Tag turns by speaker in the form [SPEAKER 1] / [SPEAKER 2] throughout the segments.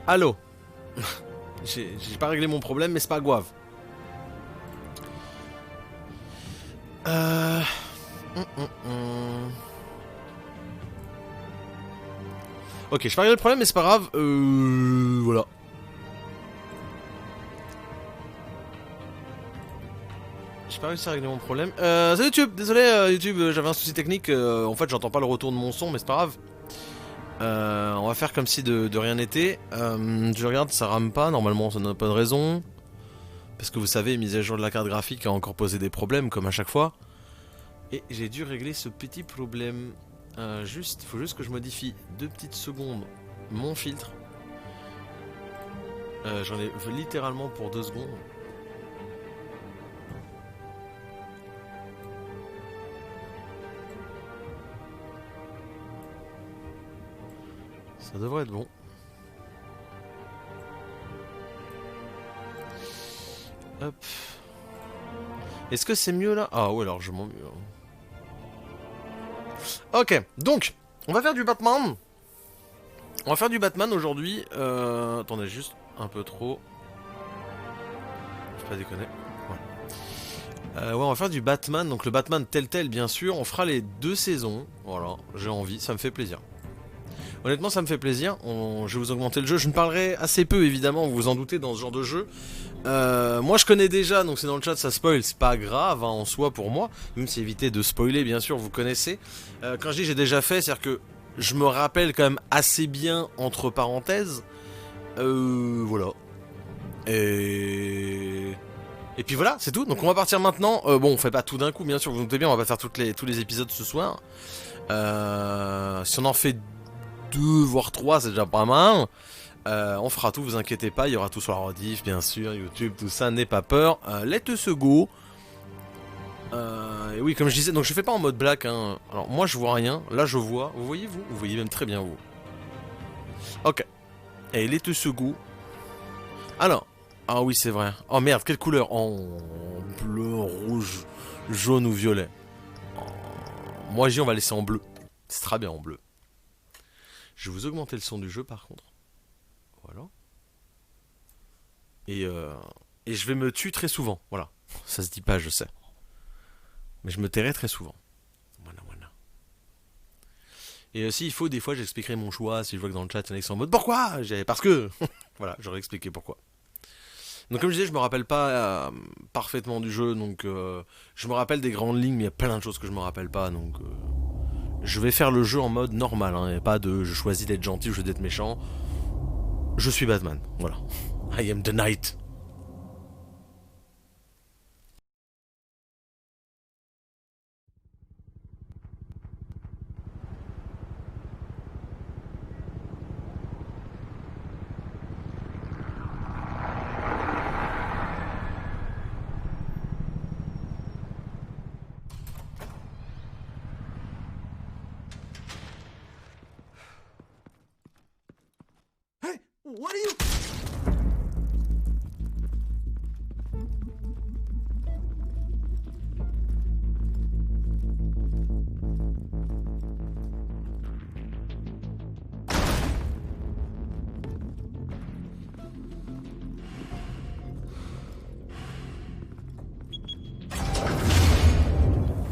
[SPEAKER 1] Allô. J'ai pas réglé mon problème, mais c'est pas grave. Ok, j'ai pas réglé le problème, mais c'est pas grave. Voilà. J'ai pas réussi à régler mon problème. C'est YouTube, désolé YouTube, j'avais un souci technique. En fait, j'entends pas le retour de mon son, mais c'est pas grave. On va faire comme si de rien n'était. Je regarde, ça rame pas. Normalement, ça n'a pas de raison. Parce que vous savez, mise à jour de la carte graphique a encore posé des problèmes, comme à chaque fois. Et j'ai dû régler ce petit problème. Faut juste que je modifie 2 petites secondes mon filtre. J'en ai littéralement pour 2 secondes. Ça devrait être bon. Hop. Est-ce que c'est mieux là? Ah ouais, largement mieux. Ok, donc, on va faire du Batman. On va faire du Batman aujourd'hui. Attendez, juste un peu trop. Je vais pas déconner. Ouais, on va faire du Batman. Donc le Batman Telltale, bien sûr. On fera les 2 saisons. Voilà, j'ai envie, ça me fait plaisir. Honnêtement, ça me fait plaisir. Je vais vous augmenter le jeu. Je ne parlerai assez peu, évidemment, vous vous en doutez, dans ce genre de jeu. Moi, je connais déjà, donc c'est dans le chat, ça spoil. C'est pas grave hein, en soi pour moi. Même si éviter de spoiler, bien sûr, vous connaissez. Quand je dis j'ai déjà fait, c'est-à-dire que je me rappelle quand même assez bien, entre parenthèses. Voilà. Et puis voilà, c'est tout. Donc on va partir maintenant. Bon, on fait pas tout d'un coup, bien sûr, vous vous doutez bien, on va pas faire tous les épisodes ce soir. Si on en fait 2 voire 3, c'est déjà pas mal. On fera tout, vous inquiétez pas, il y aura tout sur la rediff, bien sûr, YouTube, tout ça, n'aie pas peur. Let's go. Et oui, comme je disais, donc je fais pas en mode black. Hein. Alors moi je vois rien, là je vois. Vous voyez vous? Vous voyez même très bien vous. Ok. Et let's go. Alors, ah oui c'est vrai. Oh merde, quelle couleur? En bleu, rouge, jaune ou violet. Moi on va laisser en bleu. C'est très bien en bleu. Je vais vous augmenter le son du jeu par contre. Voilà. Et je vais me tuer très souvent. Voilà. Ça se dit pas, je sais. Mais je me tairai très souvent. Voilà, voilà. Et aussi, il faut, des fois, j'expliquerai mon choix. Si je vois que dans le chat, il y en a qui sont en mode pourquoi? Parce que. Voilà, j'aurais expliqué pourquoi. Donc, comme je disais, je me rappelle pas parfaitement du jeu. Donc, je me rappelle des grandes lignes, mais il y a plein de choses que je me rappelle pas. Donc, je vais faire le jeu en mode normal. Hein, et pas de je choisis d'être gentil ou je choisis d'être méchant. Je suis Batman. Voilà. I am the Knight.
[SPEAKER 2] Hey, what are you...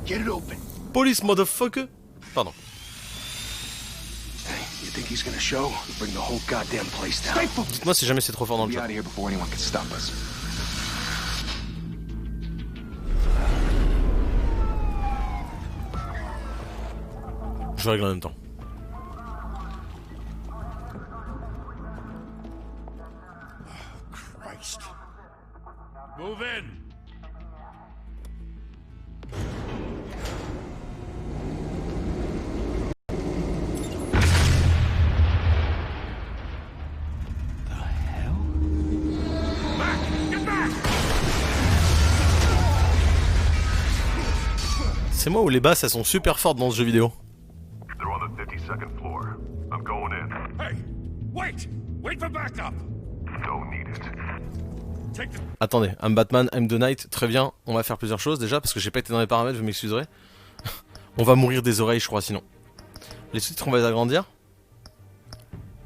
[SPEAKER 2] Get it open.
[SPEAKER 1] Police, motherfucker. Pardon.
[SPEAKER 2] Hey, you think he's gonna show? Bring the whole goddamn place down.
[SPEAKER 1] Dites-moi si jamais c'est trop fort dans le
[SPEAKER 2] Be
[SPEAKER 1] chat.
[SPEAKER 2] out of here before anyone can stop us.
[SPEAKER 1] Je règle en même temps.
[SPEAKER 2] Christ.
[SPEAKER 3] Move in.
[SPEAKER 1] C'est moi ou les basses elles sont super fortes dans ce jeu vidéo.
[SPEAKER 4] They're on the 52nd floor. I'm going in.
[SPEAKER 3] Hey, wait! Wait for backup!
[SPEAKER 4] Don't need it.
[SPEAKER 3] Take the...
[SPEAKER 1] Attendez, I'm Batman, I'm the Knight, très bien, on va faire plusieurs choses déjà parce que j'ai pas été dans les paramètres, vous m'excuserez. On va mourir des oreilles je crois sinon. Les sous-titres on va les agrandir.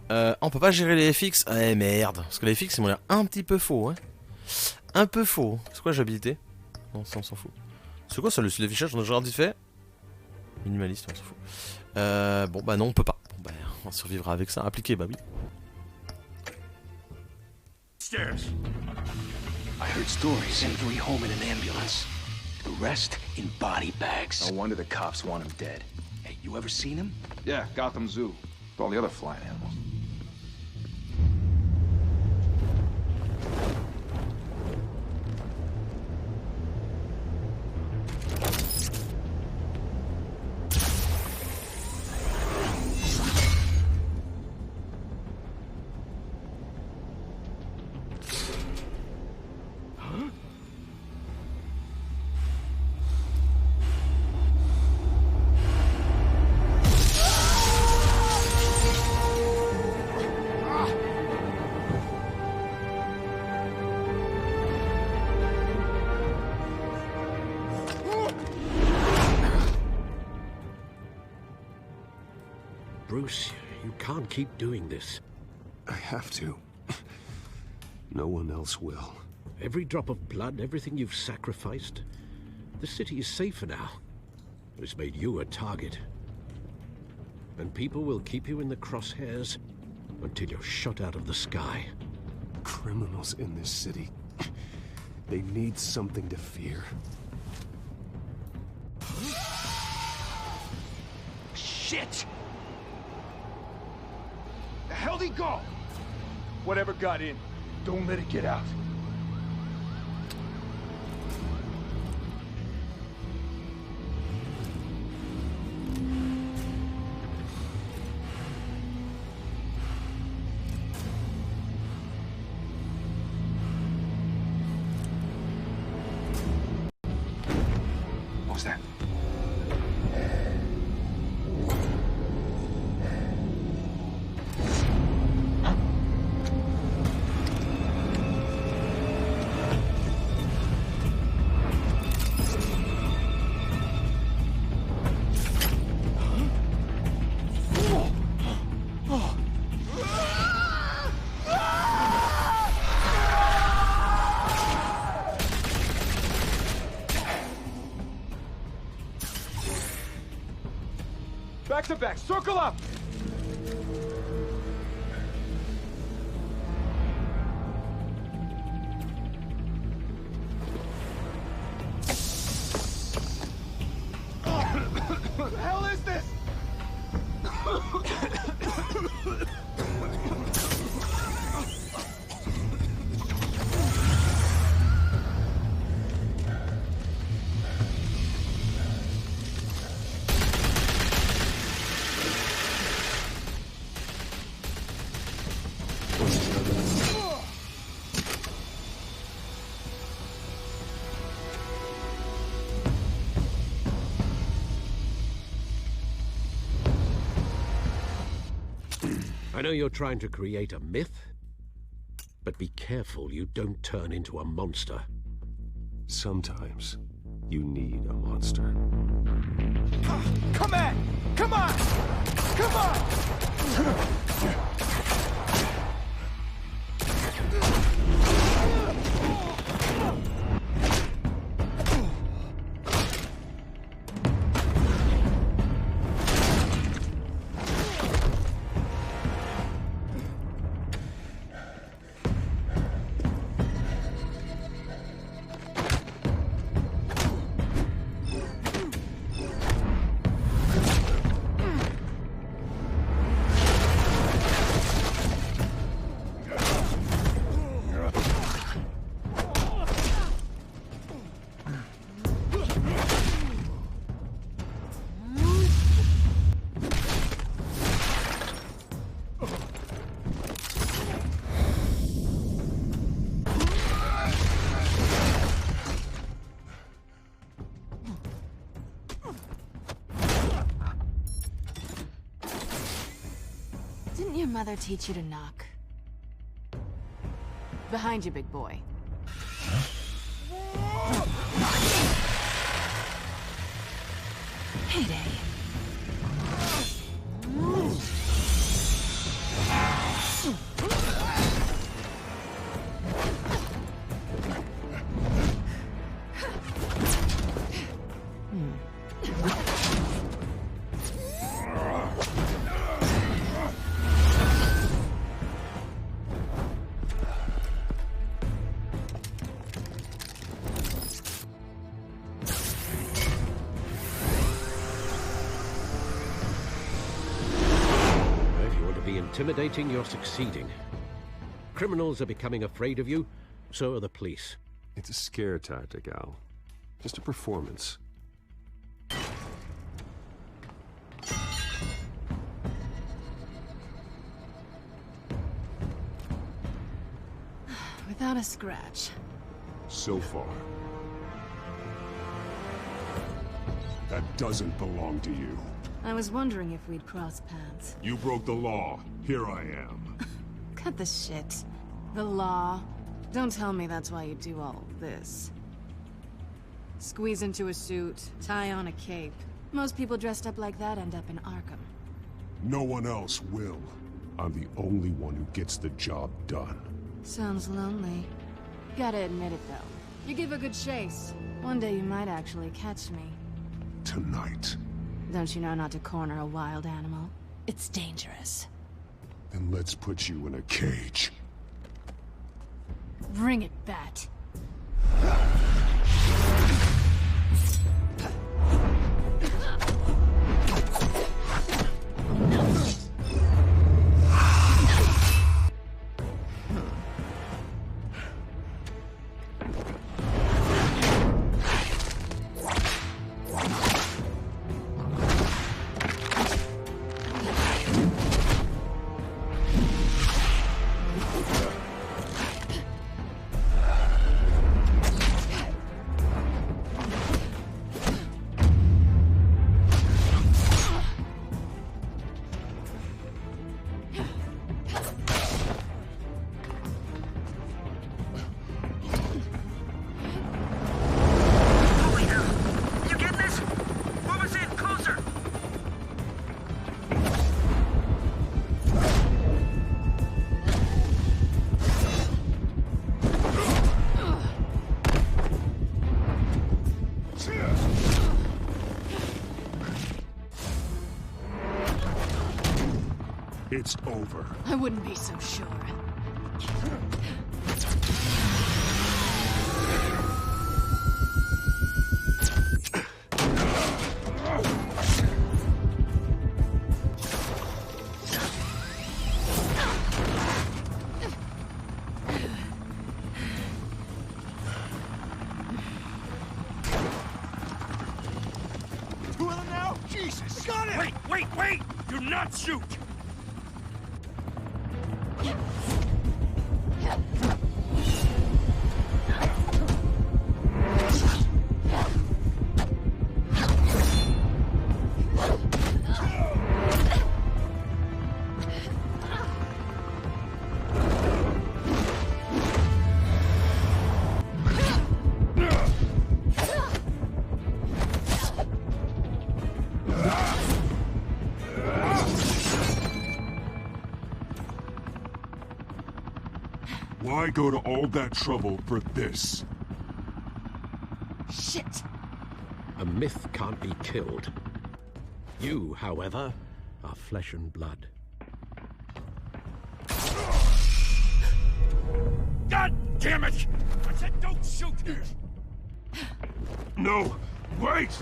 [SPEAKER 1] On peut pas gérer les FX. Eh merde. Parce que les FX ils m'ont l'air un petit peu faux. Hein. Un peu faux. C'est quoi l'habilité? Non, ça on s'en fout. C'est quoi ça le style d'affichage? On a déjà dit fait. Minimaliste, on s'en fout. Bon bah non, on peut pas. Bon bah on survivra avec ça. Appliqué, bah oui.
[SPEAKER 3] Stairs.
[SPEAKER 2] I heard stories. Sent 3 home in an ambulance. The rest in body bags.
[SPEAKER 5] No wonder the cops want him dead.
[SPEAKER 2] Hey, you ever seen him?
[SPEAKER 5] Yeah, Gotham Zoo. With all the other flying animals.
[SPEAKER 6] Bruce, you can't keep doing this.
[SPEAKER 7] I have to. No one else will.
[SPEAKER 6] Every drop of blood, everything you've sacrificed. The city is safer now. It's made you a target. And people will keep you in the crosshairs until you're shot out of the sky.
[SPEAKER 7] Criminals in this city. They need something to fear.
[SPEAKER 2] Shit!
[SPEAKER 5] The hell'd he go? Whatever got in, don't let it get out. What was that? Back to back, circle up! What the hell is this?
[SPEAKER 6] I know you're trying to create a myth, but be careful you don't turn into a monster.
[SPEAKER 7] Sometimes you need a monster.
[SPEAKER 5] Come on! Come on! Come on!
[SPEAKER 8] Didn't your mother teach you to knock? Behind you, big boy. Heyday.
[SPEAKER 6] intimidating, you're succeeding. Criminals are becoming afraid of you, so are the police.
[SPEAKER 7] It's a scare tactic, Al. Just a performance.
[SPEAKER 8] Without a scratch.
[SPEAKER 7] So far. That doesn't belong to you.
[SPEAKER 8] I was wondering if we'd cross paths.
[SPEAKER 3] You broke the law. Here I am.
[SPEAKER 8] Cut the shit. The law. Don't tell me that's why you do all this. Squeeze into a suit, tie on a cape. Most people dressed up like that end up in Arkham.
[SPEAKER 7] No one else will. I'm the only one who gets the job done.
[SPEAKER 8] Sounds lonely. Gotta admit it, though. You give a good chase. One day you might actually catch me.
[SPEAKER 7] Tonight.
[SPEAKER 8] Don't you know not to corner a wild animal? It's dangerous.
[SPEAKER 7] Then let's put you in a cage.
[SPEAKER 8] Bring it, Bat.
[SPEAKER 7] It's over.
[SPEAKER 8] I wouldn't be so sure.
[SPEAKER 3] Two of them now? Jesus! Got it! Wait! Do not shoot!
[SPEAKER 7] Why go to all that trouble for this?
[SPEAKER 8] Shit!
[SPEAKER 6] A myth can't be killed. You, however, are flesh and blood.
[SPEAKER 3] God damn it! I said don't shoot!
[SPEAKER 7] No! Wait!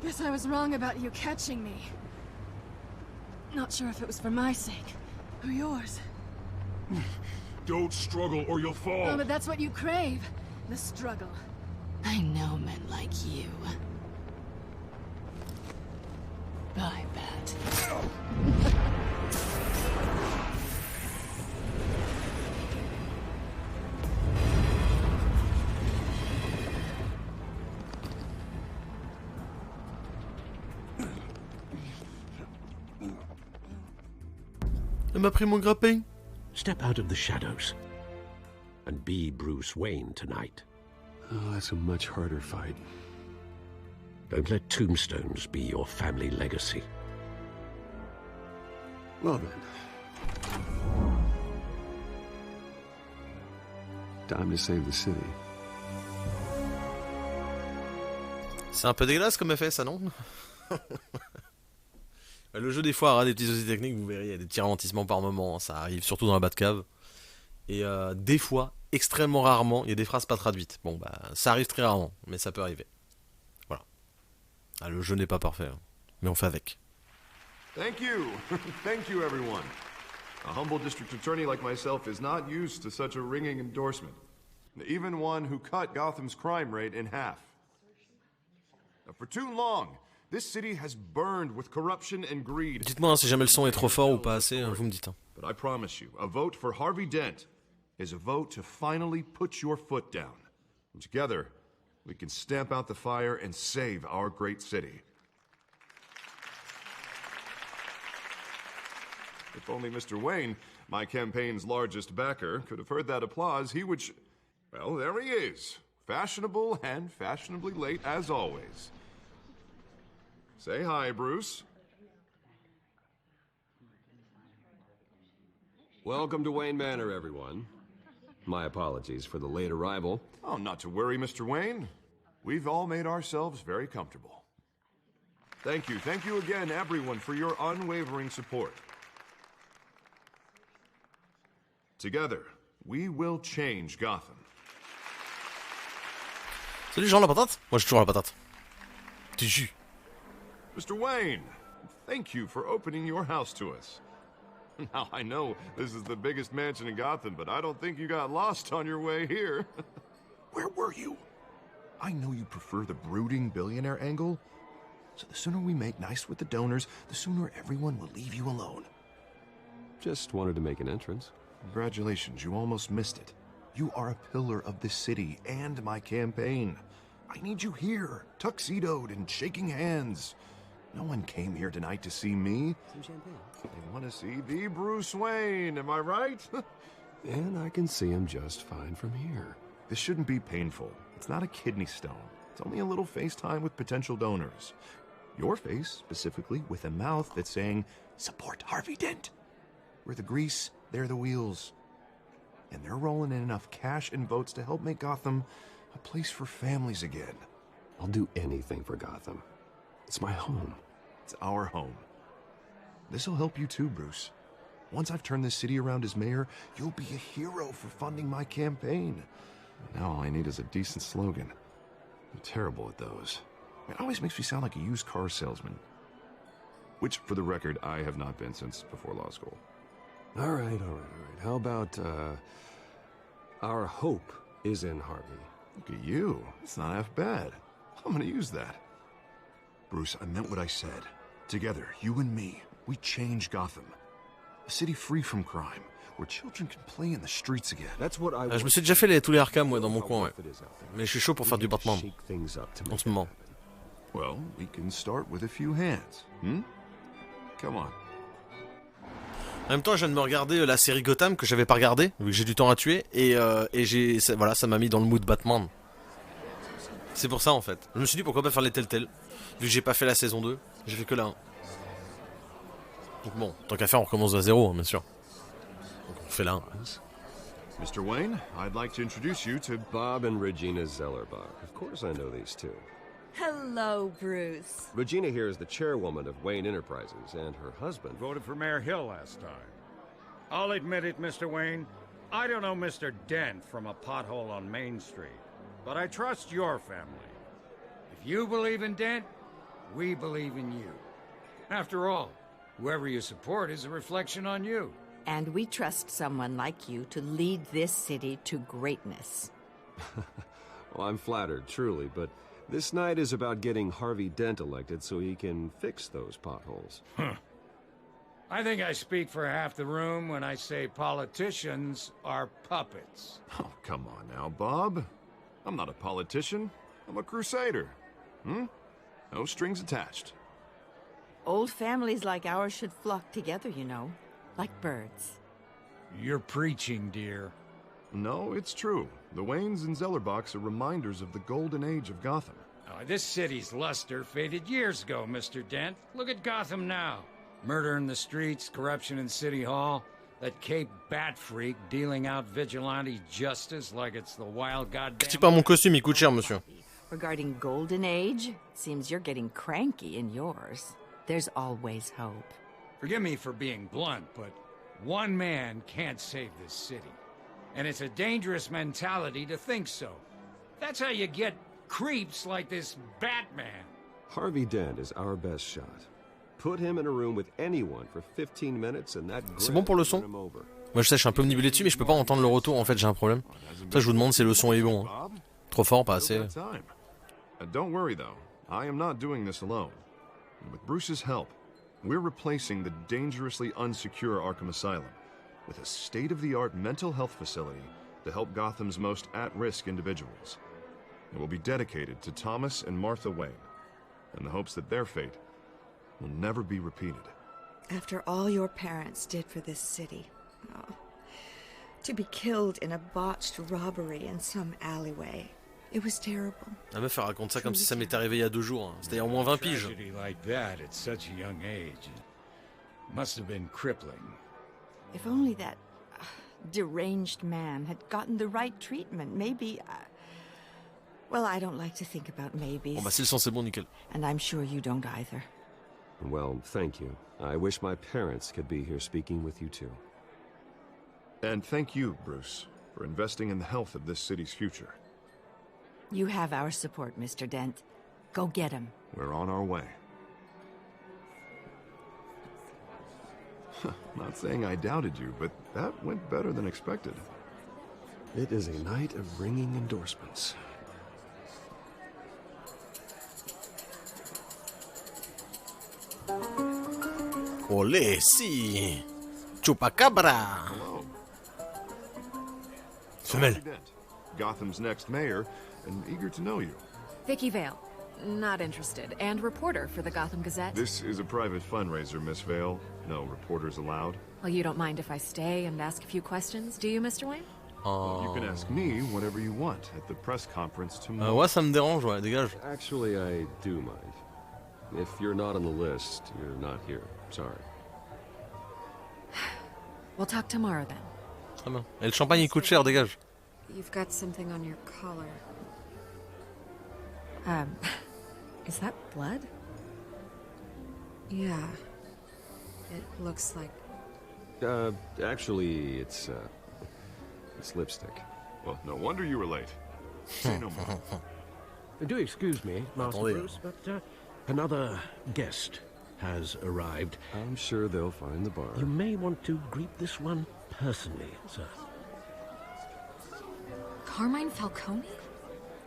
[SPEAKER 8] Guess I was wrong about you catching me. Not sure if it was for my sake, or yours.
[SPEAKER 7] Don't struggle or you'll fall.
[SPEAKER 8] Oh, but that's what you crave. The struggle. I know men like you. Bye, Bat.
[SPEAKER 1] m'a pris mon grappin.
[SPEAKER 6] Step out of the shadows and be Bruce Wayne tonight.
[SPEAKER 7] Oh, that's a much harder fight.
[SPEAKER 6] Don't let tombstones be your family legacy.
[SPEAKER 7] Well then. Time to save the city.
[SPEAKER 1] C'est un peu dégueulasse comme effet, ça, non? Le jeu, des fois, aura des petits soucis techniques, vous verrez, il y a des petits ralentissements par moment, ça arrive surtout dans la Batcave. Et des fois, extrêmement rarement, il y a des phrases pas traduites. Bon, bah, ça arrive très rarement, mais ça peut arriver. Voilà. Ah, le jeu n'est pas parfait, hein, mais on fait avec.
[SPEAKER 4] Thank you. Thank you, everyone. A humble district attorney like myself is not used to such a ringing endorsement. Even one who cut Gotham's crime rate in half. For too long, this city has burned with corruption and greed.
[SPEAKER 1] Dites-moi si jamais le son est trop fort ou pas assez, hein, vous me dites. Hein.
[SPEAKER 4] But I promise you, a vote for Harvey Dent is a vote to finally put your foot down. And together, we can stamp out the fire and save our great city. If only Mr. Wayne, my campaign's largest backer, could have heard that applause, he would well, there he is. Fashionable and fashionably late as always. Say hi, Bruce.
[SPEAKER 7] Welcome to Wayne Manor, everyone. My apologies for the late arrival.
[SPEAKER 4] Oh, not to worry, Mr. Wayne. We've all made ourselves very comfortable. Thank you again, everyone, for your unwavering support. Together, we will change Gotham.
[SPEAKER 1] Salut Jean la patate. Moi j'ai toujours la patate. Tu jus.
[SPEAKER 4] Mr. Wayne, thank you for opening your house to us. Now, I know this is the biggest mansion in Gotham, but I don't think you got lost on your way here. Where were you? I know you prefer the brooding billionaire angle, so the sooner we make nice with the donors, the sooner everyone will leave you alone.
[SPEAKER 7] Just wanted to make an entrance.
[SPEAKER 4] Congratulations, you almost missed it. You are a pillar of this city and my campaign. I need you here, tuxedoed and shaking hands. No one came here tonight to see me.
[SPEAKER 7] Some champagne.
[SPEAKER 4] They want to see the Bruce Wayne, am I right?
[SPEAKER 7] And I can see him just fine from here.
[SPEAKER 4] This shouldn't be painful. It's not a kidney stone. It's only a little FaceTime with potential donors. Your face, specifically, with a mouth that's saying, support Harvey Dent. We're the grease, they're the wheels. And they're rolling in enough cash and votes to help make Gotham a place for families again.
[SPEAKER 7] I'll do anything for Gotham. It's my home.
[SPEAKER 4] It's our home. This'll help you too, Bruce. Once I've turned this city around as mayor, you'll be a hero for funding my campaign. Now all I need is a decent slogan. I'm terrible at those. It always makes me sound like a used car salesman. Which, for the record, I have not been since before law school.
[SPEAKER 7] All right. How about, our hope is in Harvey?
[SPEAKER 4] Look at you. It's not half bad. I'm gonna use that. Bruce, I meant what I said. Together, you and me, we change Gotham. A city free from crime, where children can play in the streets again.
[SPEAKER 7] That's what I
[SPEAKER 1] Je me suis déjà fait tous les Arkham dans mon coin, ouais. Mais je suis chaud pour faire du Batman en ce moment.
[SPEAKER 4] Well, we can start with a few hands. Come on.
[SPEAKER 1] En même temps, je viens de me regarder la série Gotham que j'avais pas regardée, vu que j'ai du temps à tuer, et voilà, ça m'a mis dans le mood Batman. C'est pour ça en fait. Je me suis dit pourquoi pas faire les Telltale, vu que j'ai pas fait la saison 2, j'ai fait que la 1. Donc bon, tant qu'à faire, on recommence à zéro, hein, bien sûr. Donc on fait la 1.
[SPEAKER 4] Mr. Wayne, I'd like to introduce you to
[SPEAKER 7] Bob and Regina Zellerbach. Of course I know these two.
[SPEAKER 9] Hello, Bruce.
[SPEAKER 7] Regina here is the chairwoman of Wayne Enterprises, and her husband
[SPEAKER 3] Voted for Mayor Hill last time. I'll admit it, Mr. Wayne. I don't know Mr. Dent from a pothole on Main Street, but I trust your family. If you believe in Dent, we believe in you. After all, whoever you support is a reflection on you.
[SPEAKER 9] And we trust someone like you to lead this city to greatness.
[SPEAKER 7] Well, I'm flattered, truly, but this night is about getting Harvey Dent elected so he can fix those potholes.
[SPEAKER 3] I think I speak for half the room when I say politicians are puppets.
[SPEAKER 4] Oh, come on now, Bob. I'm not a politician. I'm a crusader. No strings attached.
[SPEAKER 9] Old families like ours should flock together, you know. like birds.
[SPEAKER 3] You're preaching, dear.
[SPEAKER 4] No, it's true. The Waynes and Zellerbachs are reminders of the golden age of Gotham.
[SPEAKER 3] Oh, this city's luster faded years ago, Mr. Dent. Look at Gotham now. Murder in the streets, corruption in City Hall, that Cape Bat freak dealing out vigilante justice like it's the wild goddamn...
[SPEAKER 1] Critique pas mon costume, il coûte cher, monsieur.
[SPEAKER 9] Regarding Golden Age, seems you're getting cranky in yours. There's always hope.
[SPEAKER 3] Forgive me for being blunt, but one man can't save this city. And it's a dangerous mentality to think so. That's how you get creeps like this Batman.
[SPEAKER 7] Harvey Dent is our best shot. Put him in a room with anyone for 15 minutes and that
[SPEAKER 1] C'est bon pour le son? Moi je sais, je suis un peu omnibulé dessus, mais je peux pas entendre le retour, en fait j'ai un problème. Ça je vous demande si le son est bon. Hein. Trop fort, pas assez.
[SPEAKER 4] Don't worry though, I am not doing this alone. With Bruce's help, we're replacing the dangerously unsecure Arkham Asylum with a state-of-the-art mental health facility to help Gotham's most at-risk individuals. It will be dedicated to Thomas and Martha Wayne, in the hopes that their fate will never be repeated.
[SPEAKER 10] After all your parents did for this city, to be killed in a botched robbery in some alleyway, it was terrible.
[SPEAKER 1] La meuf elle raconte ça comme si ça m'était arrivé il y a 2 jours. Hein. C'était il y a au moins 20 piges.
[SPEAKER 3] Like that at such a young age must have been crippling.
[SPEAKER 9] If only that deranged man had gotten the right treatment, maybe... well, I don't like to think about maybes.
[SPEAKER 1] Bon bah si le son c'est bon, nickel.
[SPEAKER 9] And I'm sure you don't either.
[SPEAKER 7] Well, thank you. I wish my parents could be here speaking with you too.
[SPEAKER 4] And thank you, Bruce, for investing in the health of this city's future.
[SPEAKER 9] You have our support, Mr. Dent. Go get him.
[SPEAKER 4] We're on our way. Not saying I doubted you, but that went better than expected.
[SPEAKER 7] It is a night of ringing endorsements.
[SPEAKER 1] Olé, si. Chupacabra. Femelle.
[SPEAKER 4] Gotham's next mayor, and eager to know you.
[SPEAKER 11] Vicky Vale. Not interested. And reporter for the Gotham Gazette.
[SPEAKER 4] This is a private fundraiser, Miss Vale. No reporters allowed.
[SPEAKER 11] Well, you don't mind if I stay and ask a few questions, do you, Mr. Wayne?
[SPEAKER 4] You can ask me whatever you want at the press conference tomorrow.
[SPEAKER 1] Ouais, ça me dérange, ouais, dégage.
[SPEAKER 7] Actually, I do mind. If you're not on the list, you're not here. Sorry.
[SPEAKER 11] We'll talk tomorrow then.
[SPEAKER 1] Très bien. Et le champagne il coûte cher, dégage.
[SPEAKER 11] You've got something on your collar. Is that blood?
[SPEAKER 10] Yeah. It looks like...
[SPEAKER 7] Actually, it's lipstick.
[SPEAKER 4] Well, no wonder you were late. Say no more.
[SPEAKER 6] Do excuse me, Master Bruce, but another guest has arrived.
[SPEAKER 7] I'm sure they'll find the bar.
[SPEAKER 6] You may want to greet this one personally, sir.
[SPEAKER 11] Carmine Falcone?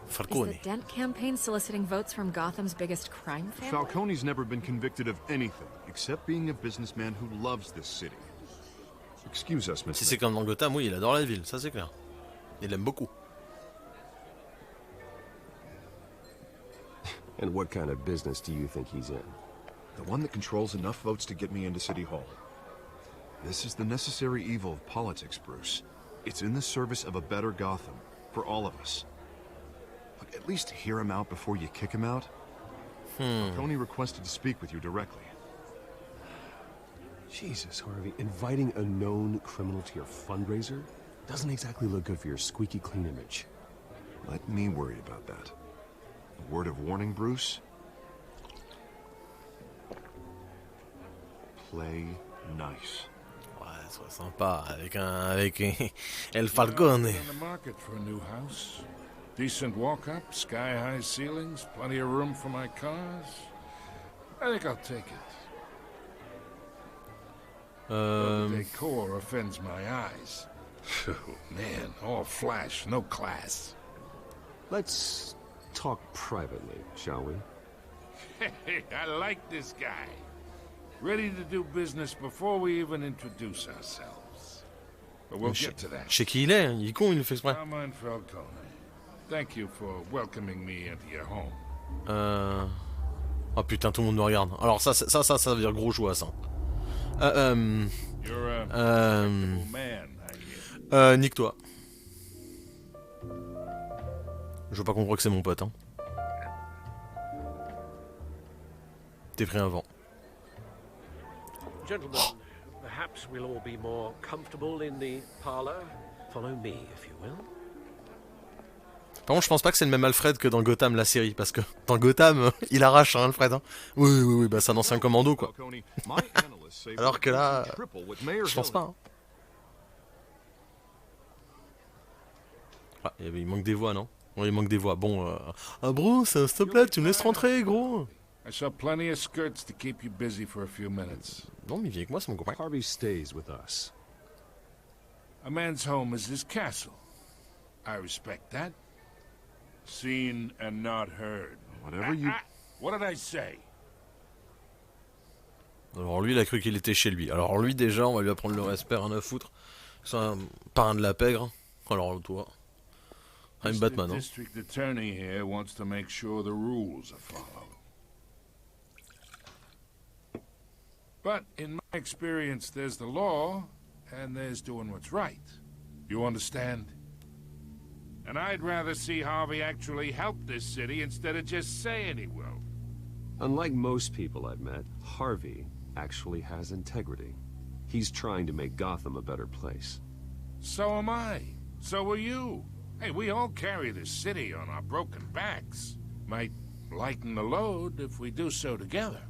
[SPEAKER 1] Falcone.
[SPEAKER 11] Is the Dent campaign soliciting votes from Gotham's biggest crime family?
[SPEAKER 4] Falcone's never been convicted of anything, except being a businessman who loves this city. Excuse us, Mr.
[SPEAKER 1] Si c'est comme dans Gotham, oui, il adore la ville, ça c'est clair. Il l'aime beaucoup.
[SPEAKER 7] And what kind of business do you think he's in?
[SPEAKER 4] The one that controls enough votes to get me into City Hall. This is the necessary evil of politics, Bruce. It's in the service of a better Gotham, for all of us. Look, at least hear him out before you kick him out. Falcone requested to speak with you directly.
[SPEAKER 7] Jesus, Harvey, inviting a known criminal to your fundraiser doesn't exactly look good for your squeaky clean image.
[SPEAKER 4] Let me worry about that. A word of warning, Bruce? Play nice.
[SPEAKER 1] Ouais, sois sympa avec El Falcone.
[SPEAKER 12] On the market for a new house. Decent walk-up, sky-high ceilings, plenty of room for my cars. I think I'll take it. The decor offends my eyes. Oh, man, all flash, no class.
[SPEAKER 7] Let's talk privately, shall we?
[SPEAKER 12] Hey, I like this guy. Ready to do business before we even introduce ourselves. But we'll get to that.
[SPEAKER 1] Je sais qui il est, il est con, il le fait exprès.
[SPEAKER 12] Carmine Falcone, thank you for welcoming me into your home.
[SPEAKER 1] Oh putain, tout le monde me regarde. Alors ça veut dire gros choix, ça. Nique-toi. Je veux pas qu'on croie que c'est mon pote, hein. T'es pris un vent.
[SPEAKER 6] Gentlemen, perhaps we'll all be more comfortable in the parlor. Follow me, if you will.
[SPEAKER 1] Par contre, je pense pas que c'est le même Alfred que dans Gotham, la série, parce que dans Gotham, il arrache, hein, Alfred. Hein. Oui, bah c'est un ancien commando, quoi. Alors que là, je pense pas. Hein. Ah, il manque des voix, non? Oui, il manque des voix. Bon, ah Bruce, s'il te plaît, tu me laisses rentrer, gros.
[SPEAKER 12] I saw plenty of skirts to keep you busy for a few minutes.
[SPEAKER 1] Non, mais viens avec moi, c'est mon copain.
[SPEAKER 7] Harvey stays with us.
[SPEAKER 12] A man's home is his castle. I respect that. Seen and not heard.
[SPEAKER 4] Whatever you...
[SPEAKER 12] What did I say?
[SPEAKER 1] Alors lui, il a cru qu'il était chez lui. Alors lui, déjà, on va lui apprendre le respect, rien à foutre. C'est un parrain de la pègre. Alors toi, I'm Batman.
[SPEAKER 12] The district attorney here wants to make sure the rules are followed. But in my experience, there's the law, and there's doing what's right. You understand? And I'd rather see Harvey actually help this city instead of just saying he will.
[SPEAKER 7] Unlike most people I've met, Harvey actually has integrity. He's trying to make Gotham a better place.
[SPEAKER 12] So am I. So are you. Hey, we all carry this city on our broken backs. Might lighten the load if we do so together.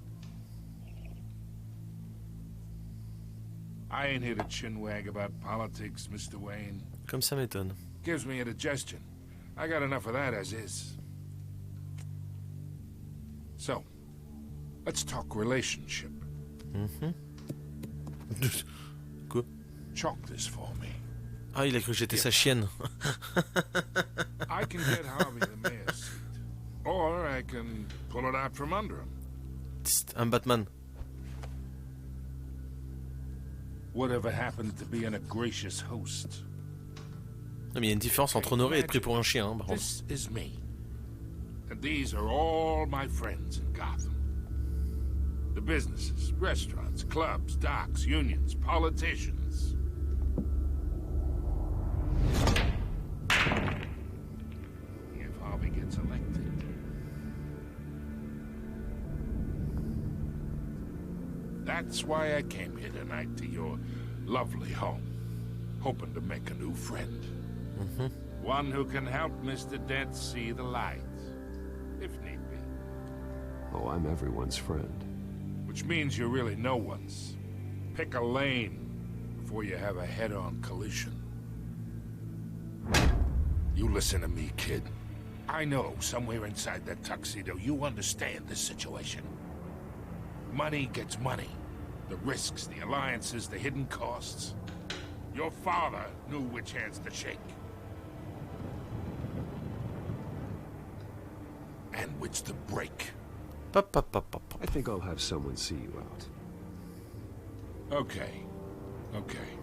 [SPEAKER 12] I ain't here to chinwag about politics, Mr. Wayne.
[SPEAKER 1] Comme ça m'étonne.
[SPEAKER 12] Gives me indigestion. I got enough of that as is. So, let's talk relationship.
[SPEAKER 1] Quoi?
[SPEAKER 12] Chalk this for me.
[SPEAKER 1] Ah, il a cru que j'étais sa chienne.
[SPEAKER 12] I can get Harvey the mayor's seat. Or I can pull it out from under him.
[SPEAKER 1] Un Batman.
[SPEAKER 12] Whatever happened to being a gracious host?
[SPEAKER 1] Non, mais il y a une différence entre honorer et être pris pour un chien. Hein, par contre.
[SPEAKER 12] This is me. And these are all my friends in Gotham. The businesses, restaurants, clubs, docks, unions, politicians. If Harvey gets elected. That's why I came here tonight to your lovely home, hoping to make a new friend. One who can help Mr. Dent see the light, if need be.
[SPEAKER 7] Oh, I'm everyone's friend.
[SPEAKER 12] Which means you're really no one's. Pick a lane before you have a head-on collision. You listen to me, kid. I know somewhere inside that tuxedo you understand this situation. Money gets money. The risks, the alliances, the hidden costs. Your father knew which hands to shake. And which to break.
[SPEAKER 7] I think I'll have someone see you out.
[SPEAKER 12] Okay. Okay.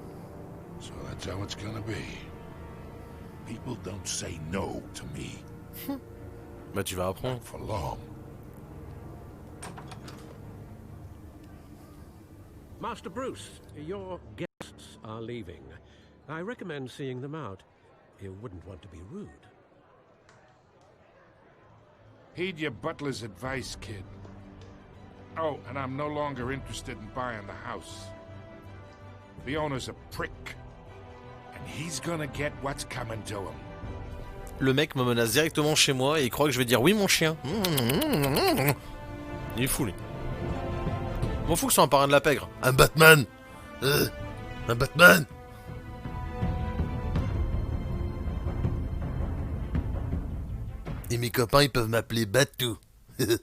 [SPEAKER 12] So that's how it's gonna be. People don't say no to me.
[SPEAKER 1] Bah tu vas apprendre.
[SPEAKER 12] Not for long.
[SPEAKER 6] Master Bruce, your guests are leaving. I recommend seeing them out. You wouldn't want to be rude.
[SPEAKER 12] Heed your butler's advice, kid. Oh, and I'm no longer interested in buying the house. The owner's a prick. And he's gonna get what's coming to him.
[SPEAKER 1] Le mec me menace directement chez moi et il croit que je vais dire oui mon chien. Il est fou lui. M'en fous que ce soit un parrain de la pègre. Un Batman. Un Batman. Et mes copains ils peuvent m'appeler Batou. Ouais,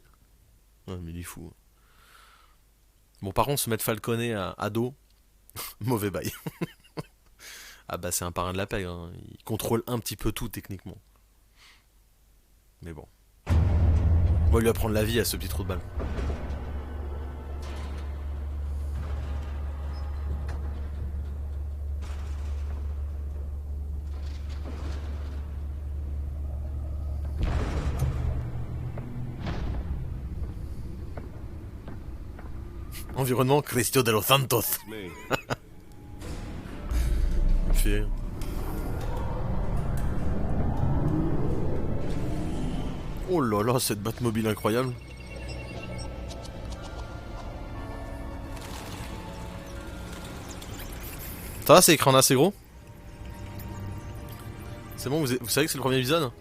[SPEAKER 1] mais il est fou. Bon par contre se mettre falconé à dos, mauvais bail. Ah bah c'est un parrain de la pègre, hein. Il contrôle un petit peu tout techniquement. Mais bon. On va lui apprendre la vie à ce petit trou de balle. Environnement Cristo de los Santos. Fait. Oh là là, cette Batmobile incroyable. Ça va, c'est écran assez gros? C'est bon, vous savez que c'est le premier épisode?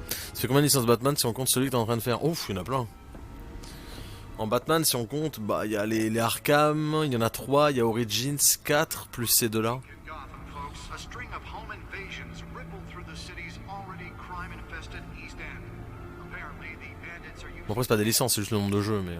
[SPEAKER 1] Ça fait combien de licences Batman si on compte celui que t'es en train de faire? Ouf, il y en a plein. En Batman, si on compte, bah il y a les Arkham, il y en a 3, il y a Origins 4, plus ces deux-là. Bon, après c'est pas des licences, c'est juste le nombre de jeux, mais...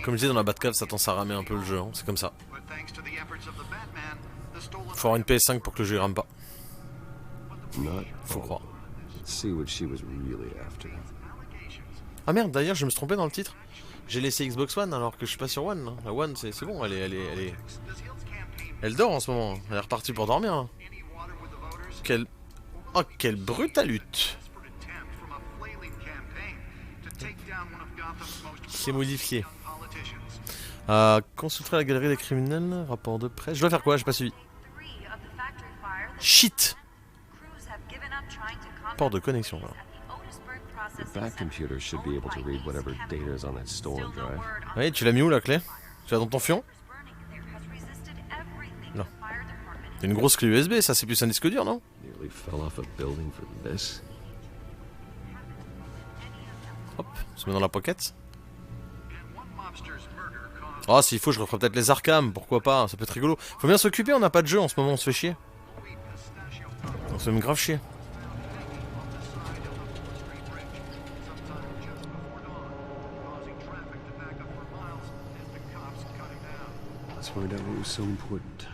[SPEAKER 1] Comme je disais, dans la Batcave, ça tend à ramer un peu le jeu, hein. C'est comme ça. Faut avoir une PS5 pour que le jeu rame pas. Faut croire. Ah merde, d'ailleurs, je me suis trompé dans le titre. J'ai laissé Xbox One alors que je suis pas sur One. Hein. La One, c'est bon, elle dort en ce moment. Elle est repartie pour dormir. Hein. Oh, quelle brutalité. C'est modifié. Consulter la galerie des criminels, rapport de presse. Je dois faire quoi? J'ai pas suivi. Shit. Port de connexion. Là. Oui, tu l'as mis où la clé? Tu l'as dans ton fion? Non. C'est une grosse clé USB, ça c'est plus un disque dur, non? Hop, on se met dans la pocket. Oh, s'il faut, je referai peut-être les Arkham, pourquoi pas, ça peut être rigolo. Faut bien s'occuper, on n'a pas de jeu en ce moment, on se fait chier. On se fait grave chier.
[SPEAKER 7] Let's find out what was so important.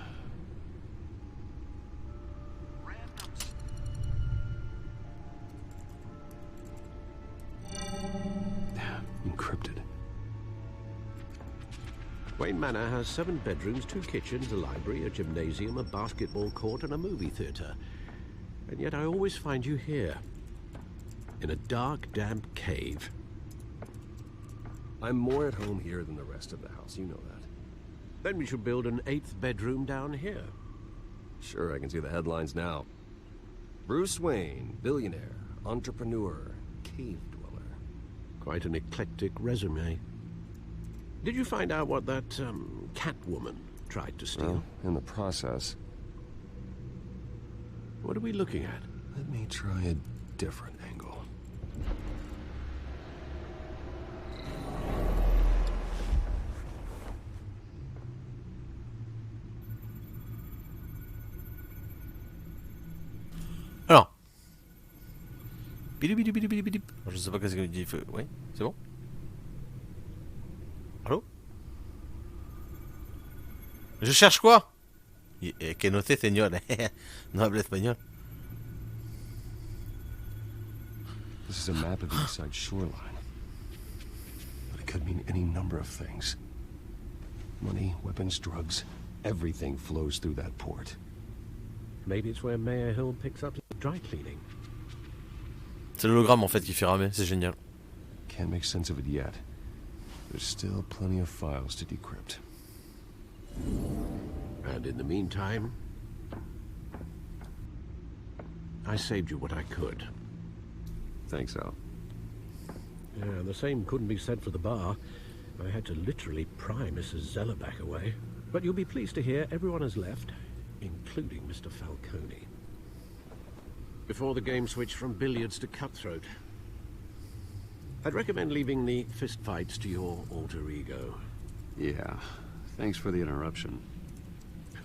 [SPEAKER 7] Encrypted.
[SPEAKER 6] Wayne Manor has 7 bedrooms, 2 kitchens, a library, a gymnasium, a basketball court, and a movie theatre. And yet I always find you here, in a dark, damp cave.
[SPEAKER 7] I'm more at home here than the rest of the house, you know that.
[SPEAKER 6] Then we should build an 8th bedroom down here.
[SPEAKER 7] Sure, I can see the headlines now. Bruce Wayne, billionaire, entrepreneur, cave dweller.
[SPEAKER 6] Quite an eclectic resume. Did you find out what that, Catwoman tried to steal?
[SPEAKER 7] Well, in the process.
[SPEAKER 6] What are we looking at?
[SPEAKER 7] Let me try a different angle.
[SPEAKER 1] Alors. Bidou bidou bidou bidou bidou. Je sais pas qu'est-ce qu'il dit. Oui, c'est bon. Allô? Je cherche quoi? Que no sé, señor. No hablo español.
[SPEAKER 7] This is a map of the east side shoreline. But it could mean any number of things. Money, weapons, drugs, everything flows through that port.
[SPEAKER 6] Maybe it's where Mayor Hill picks up the dry cleaning.
[SPEAKER 1] C'est l'hologramme en fait qui fait ramer, c'est génial.
[SPEAKER 7] Can't make sense of it yet. There's still plenty of files to decrypt.
[SPEAKER 6] And in the meantime, I saved you what I could.
[SPEAKER 7] Thanks, Al.
[SPEAKER 6] Yeah, the same couldn't be said for the bar. I had to literally pry Mrs. Zellerback away. But you'll be pleased to hear everyone has left, including Mr. Falcone. Before the game switched from billiards to cutthroat. I'd recommend leaving the fistfights to your alter ego.
[SPEAKER 7] Yeah, thanks for the interruption.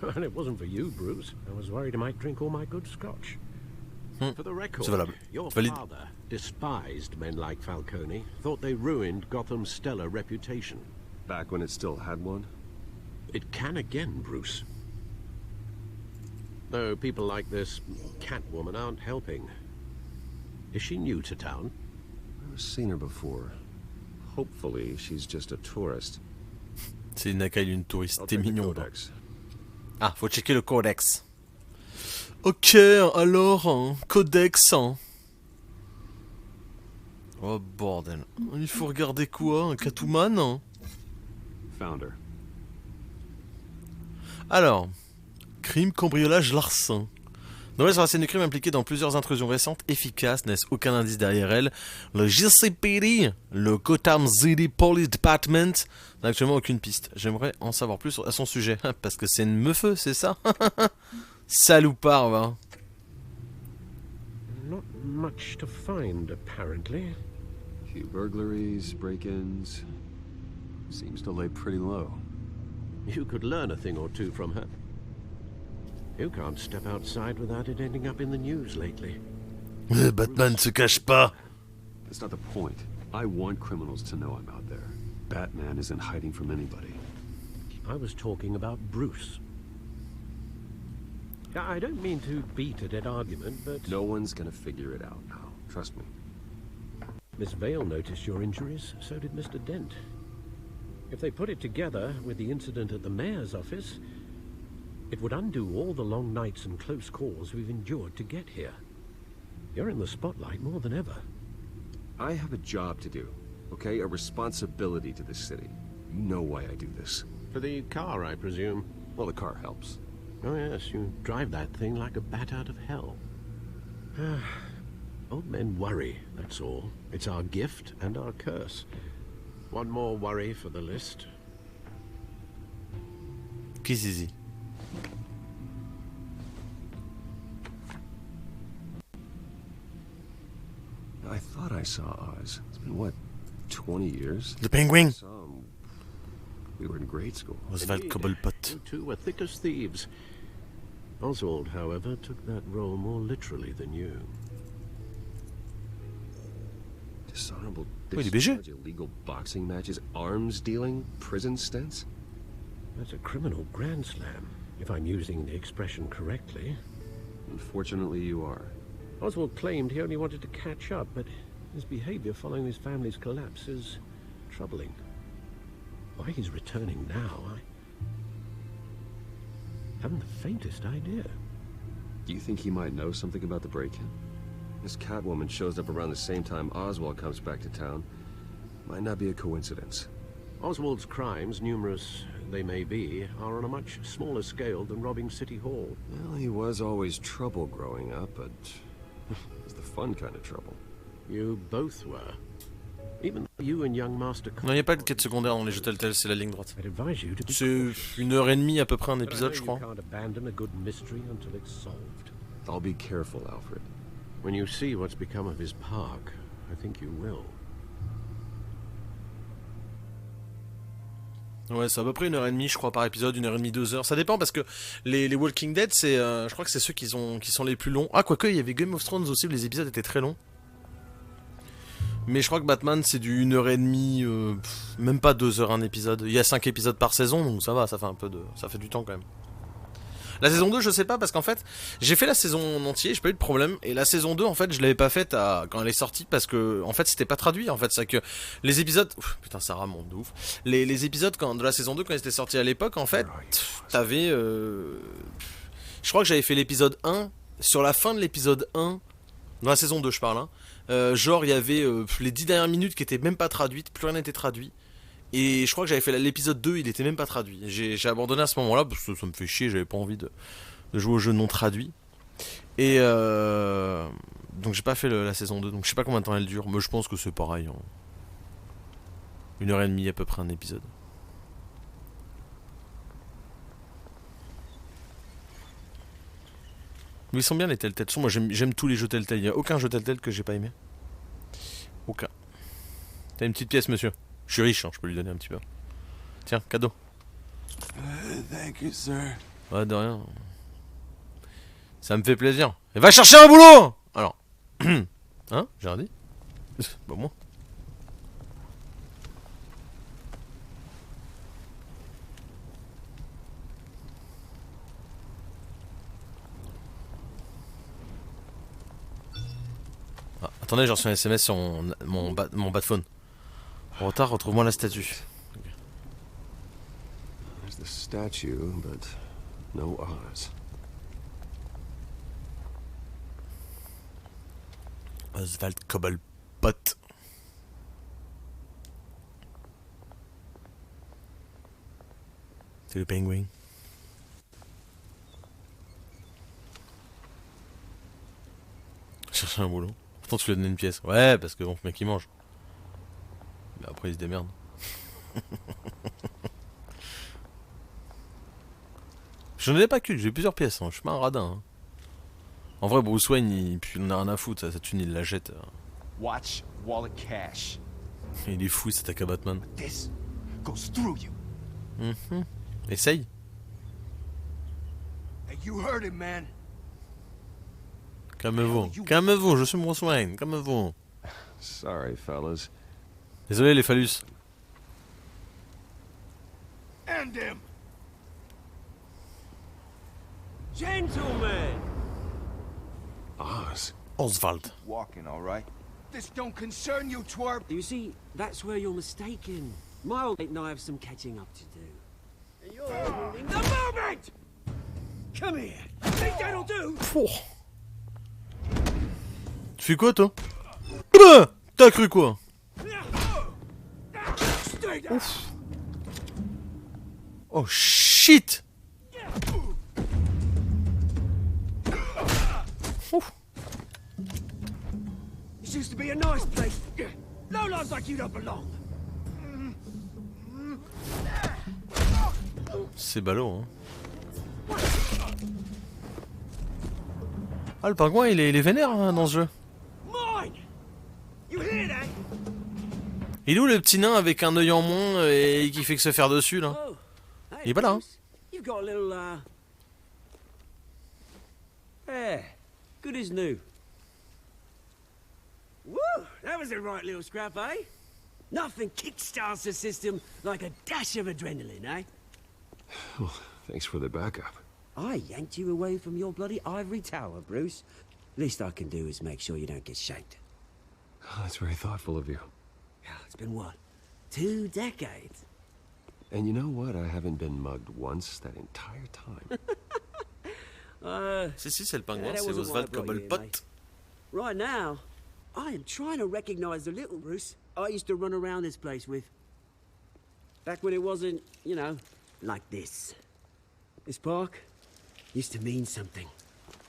[SPEAKER 6] And it wasn't for you, Bruce. I was worried I might drink all my good scotch. For the record, your father despised men like Falcone, thought they ruined Gotham's stellar reputation.
[SPEAKER 7] Back when it still had one?
[SPEAKER 6] It can again, Bruce. Though people like this Catwoman aren't helping. Is she new to town?
[SPEAKER 7] I've seen her before. Hopefully, she's just a tourist.
[SPEAKER 1] C'est une accueil d'une touriste, t'es mignon. Ah, faut checker le codex. Ok, alors, hein, codex. Hein. Oh bordel. Il faut regarder quoi? Un Catwoman hein.
[SPEAKER 7] Founder.
[SPEAKER 1] Alors, crime, cambriolage, larcin. Noël sur la scène de crime impliquée dans plusieurs intrusions récentes efficaces, n'est-ce aucun indice derrière elle. Le GCPD, le Gotham City Police Department, n'a actuellement aucune piste. J'aimerais en savoir plus à son sujet, parce que c'est une meufeu, c'est ça? Salopard, va.
[SPEAKER 6] Not much to find, apparently.
[SPEAKER 7] Few burglaries, break-ins. Seems to lay pretty low.
[SPEAKER 6] You could learn a thing or two from her. You can't step outside without it ending up in the news lately.
[SPEAKER 1] Batman se cache pas.
[SPEAKER 7] That's not the point. I want criminals to know I'm out there. Batman isn't hiding from anybody.
[SPEAKER 6] I was talking about Bruce. I don't mean to beat a dead argument, but...
[SPEAKER 7] No one's gonna figure it out now. Trust me.
[SPEAKER 6] Miss Vale noticed your injuries, so did Mr. Dent. If they put it together with the incident at the mayor's office, it would undo all the long nights and close calls we've endured to get here. You're in the spotlight more than ever.
[SPEAKER 7] I have a job to do, okay? A responsibility to this city. You know why I do this.
[SPEAKER 6] For the car, I presume.
[SPEAKER 7] Well, the car helps.
[SPEAKER 6] Oh yes, you drive that thing like a bat out of hell. Old men worry, that's all. It's our gift and our curse. One more worry for the list.
[SPEAKER 1] Qu'est-ce
[SPEAKER 7] I thought I saw Oz. It's been, what, 20 years?
[SPEAKER 1] Le Penguin.
[SPEAKER 7] We were in grade school.
[SPEAKER 1] Oswald Cobblepot.
[SPEAKER 6] You two were thick as thieves. Oswald, however, took that role more literally than you.
[SPEAKER 7] Dishonorable
[SPEAKER 1] il est BG.
[SPEAKER 7] Illegal boxing matches, arms dealing, prison stints.
[SPEAKER 6] That's a criminal grand slam, if I'm using the expression correctly.
[SPEAKER 7] Unfortunately, you are.
[SPEAKER 6] Oswald claimed he only wanted to catch up, but his behavior following his family's collapse is troubling. Why he's returning now, I haven't the faintest idea.
[SPEAKER 7] Do you think he might know something about the break-in? This Catwoman shows up around the same time Oswald comes back to town. Might not be a coincidence.
[SPEAKER 6] Oswald's crimes, numerous they may be, are on a much smaller scale than robbing City Hall.
[SPEAKER 7] Well, he was always trouble growing up, but it was the fun kind of trouble.
[SPEAKER 6] You both were. Even you and young Master...
[SPEAKER 1] Non, il n'y a pas de quête secondaire dans les jeux Telltale, c'est la ligne droite. C'est 1h30 à peu près un épisode, je crois.
[SPEAKER 7] I'll be careful, Alfred.
[SPEAKER 6] When you see what's become of his park, I think you will.
[SPEAKER 1] Ouais, c'est à peu près 1h30 je crois par épisode, 1h30, 2h. Ça dépend parce que les Walking Dead, c'est, je crois que c'est ceux qui sont les plus longs. Ah, quoique, il y avait Game of Thrones aussi où les épisodes étaient très longs. Mais je crois que Batman c'est du 1h30, même pas 2h un épisode. Il y a 5 épisodes par saison, donc ça va, ça fait un peu de, ça fait du temps quand même. La saison 2 je sais pas parce qu'en fait j'ai fait la saison en entier, j'ai pas eu de problème. Et la saison 2 en fait je l'avais pas faite quand elle est sortie parce que en fait c'était pas traduit en fait. C'est que les épisodes, putain ça remonte de ouf. Les épisodes de la saison 2 quand ils étaient sortis à l'époque en fait t'avais je crois que j'avais fait l'épisode 1. Sur la fin de l'épisode 1 dans la saison 2 je parle hein, genre il y avait les 10 dernières minutes qui étaient même pas traduites, plus rien n'était traduit. Et je crois que j'avais fait l'épisode 2, il était même pas traduit. J'ai abandonné à ce moment-là parce que ça me fait chier, j'avais pas envie de jouer au jeu non traduit. Et donc j'ai pas fait la saison 2, donc je sais pas combien de temps elle dure, mais je pense que c'est pareil. 1h30 à peu près un épisode. Mais ils sont bien les Telltale. Moi j'aime tous les jeux Telltale, il n'y a aucun jeu Telltale que j'ai pas aimé. Aucun. T'as une petite pièce monsieur? Je suis riche, hein, je peux lui donner un petit peu. Tiens, cadeau.
[SPEAKER 13] Thank you, sir.
[SPEAKER 1] Ouais, de rien. Ça me fait plaisir. Et va chercher un boulot. Alors. Hein? J'ai rien dit? Bah moi. Ah, attendez, j'ai reçu un SMS sur mon bad phone. En retard, retrouve-moi la statue.
[SPEAKER 7] the statue, but no Oz.
[SPEAKER 1] Oswald Cobblepot. C'est le pingouin. Chercher un boulot. Pourtant tu lui donnes une pièce. Ouais, parce que bon, mec il mange. Mais après il se démerde. Je n'en ai pas qu'une, j'ai plusieurs pièces. Hein. Je suis pas un radin. Hein. En vrai, Bruce Wayne, il en a rien à foutre. Sa thune, il la jette.
[SPEAKER 5] Watch wallet cash.
[SPEAKER 1] Il est fou, il s'attaque à Batman.
[SPEAKER 5] This goes through you.
[SPEAKER 1] Essaye.
[SPEAKER 5] Hey, you heard him, man.
[SPEAKER 1] Calmez-vous. Calmez-vous, je suis Bruce Wayne. Calmez-vous.
[SPEAKER 7] Sorry, fellas.
[SPEAKER 1] Désolé, les phallus.
[SPEAKER 5] End him.
[SPEAKER 14] Gentlemen!
[SPEAKER 7] Oz.
[SPEAKER 1] Oswald.
[SPEAKER 5] Walking, all right? This don't concern you, twerp.
[SPEAKER 14] You see, that's where you're mistaken. My old mate and I have some catching up to do. And you're ruining the moment! Come here. Think that'll do?
[SPEAKER 1] Oh. Tu fais quoi, toi? Bah, t'as cru quoi? Ouf. Oh shit! Ouf.
[SPEAKER 14] This used to be a nice place. No lives like you don't belong.
[SPEAKER 1] C'est ballot, hein. Ah, le pingouin, il est vénère hein, dans ce jeu. Il est où le petit nain avec un œil en moins et qui fait que se faire dessus là? Il est pas là, hein.
[SPEAKER 14] You've got a little, yeah, good as new. Woo! That was a right little scrap, eh? Nothing kickstarts the system like a dash of adrenaline, eh?
[SPEAKER 7] Well, thanks for the backup.
[SPEAKER 14] I yanked you away from your bloody ivory tower, Bruce. Least I can do is make sure you don't get shanked.
[SPEAKER 7] Oh, that's very thoughtful of you.
[SPEAKER 14] Yeah, it's been what? 2 decades?
[SPEAKER 7] And you know what? I haven't been mugged once that entire time.
[SPEAKER 1] Si, c'est le pingouin, c'est Oswald Cobblepot.
[SPEAKER 14] Right now, I am trying to recognize the little Bruce I used to run around this place with. Back when it wasn't, you know, like this. This park used to mean something.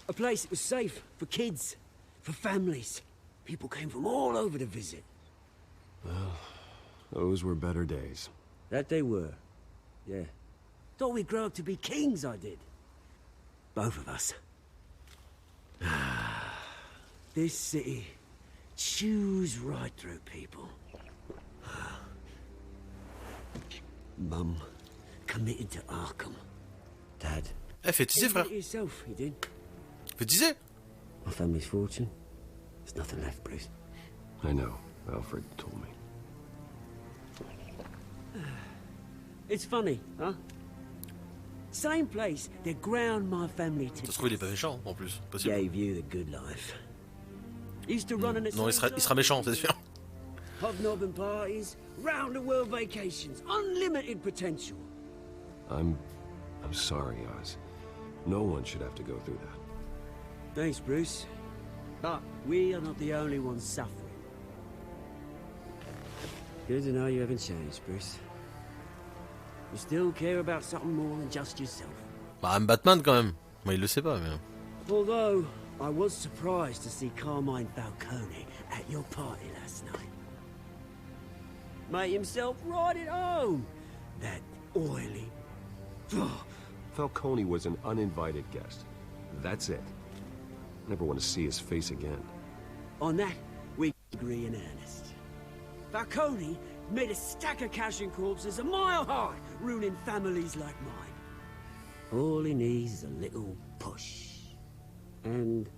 [SPEAKER 14] A place that was safe for kids, for families. People came from all over to visit.
[SPEAKER 7] Well, those were better days.
[SPEAKER 14] That they were. Yeah. Thought we'd grow up to be kings, I did. Both of us. This city chews right through people. Mum committed to Arkham. Dad.
[SPEAKER 1] Eh, fais teaser, frère.
[SPEAKER 14] Yourself, he did.
[SPEAKER 1] Fais teaser.
[SPEAKER 14] My family's fortune. There's nothing left, Bruce.
[SPEAKER 7] I know. Alfred told me.
[SPEAKER 14] It's funny, huh? Same place that ground my family to.
[SPEAKER 1] Ça se trouve, il est pas méchant, en plus. Possible.
[SPEAKER 14] Gave you the good life. Used to run in
[SPEAKER 1] Non, il sera méchant, c'est sûr.
[SPEAKER 14] Hobnobbing parties, round the world vacations, unlimited potential.
[SPEAKER 7] I'm sorry, Oz. No one should have to go through that.
[SPEAKER 14] Thanks, Bruce. But we are not the only ones suffering. Good to know you haven't changed, Bruce. You still care about something more than just yourself.
[SPEAKER 1] Bah, I'm Batman quand même. Moi, il le sait pas, mais.
[SPEAKER 14] Although, I was surprised to see Carmine Falcone at your party last night. Made himself right at home. That oily.
[SPEAKER 7] Falcone was an uninvited guest. That's it. Never want to see his face again.
[SPEAKER 14] On that, we agree in earnest. Falcone made a stack of cash and corpses a mile high, ruining families like mine. All he needs is a little push. And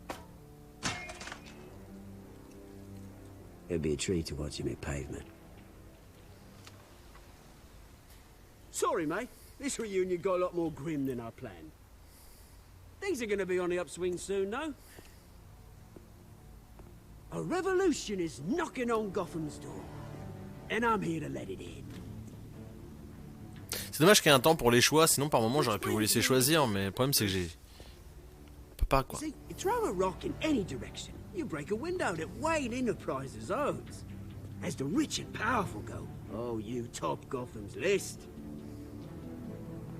[SPEAKER 14] it'd be a treat to watch him hit pavement. Sorry, mate. This reunion got a lot more grim than I planned. Things are gonna be on the upswing soon, though. A revolution is knocking on Gotham's door. And I'm here to let it in.
[SPEAKER 1] C'est dommage qu'il y ait un temps pour les choix, sinon par moment j'aurais pu vous laisser choisir, mais le problème c'est que j'ai... Pas quoi.
[SPEAKER 14] See, you throw a rock in any direction, you break a window that Wayne Enterprises owns. As the rich and powerful go, oh, you top Gotham's list.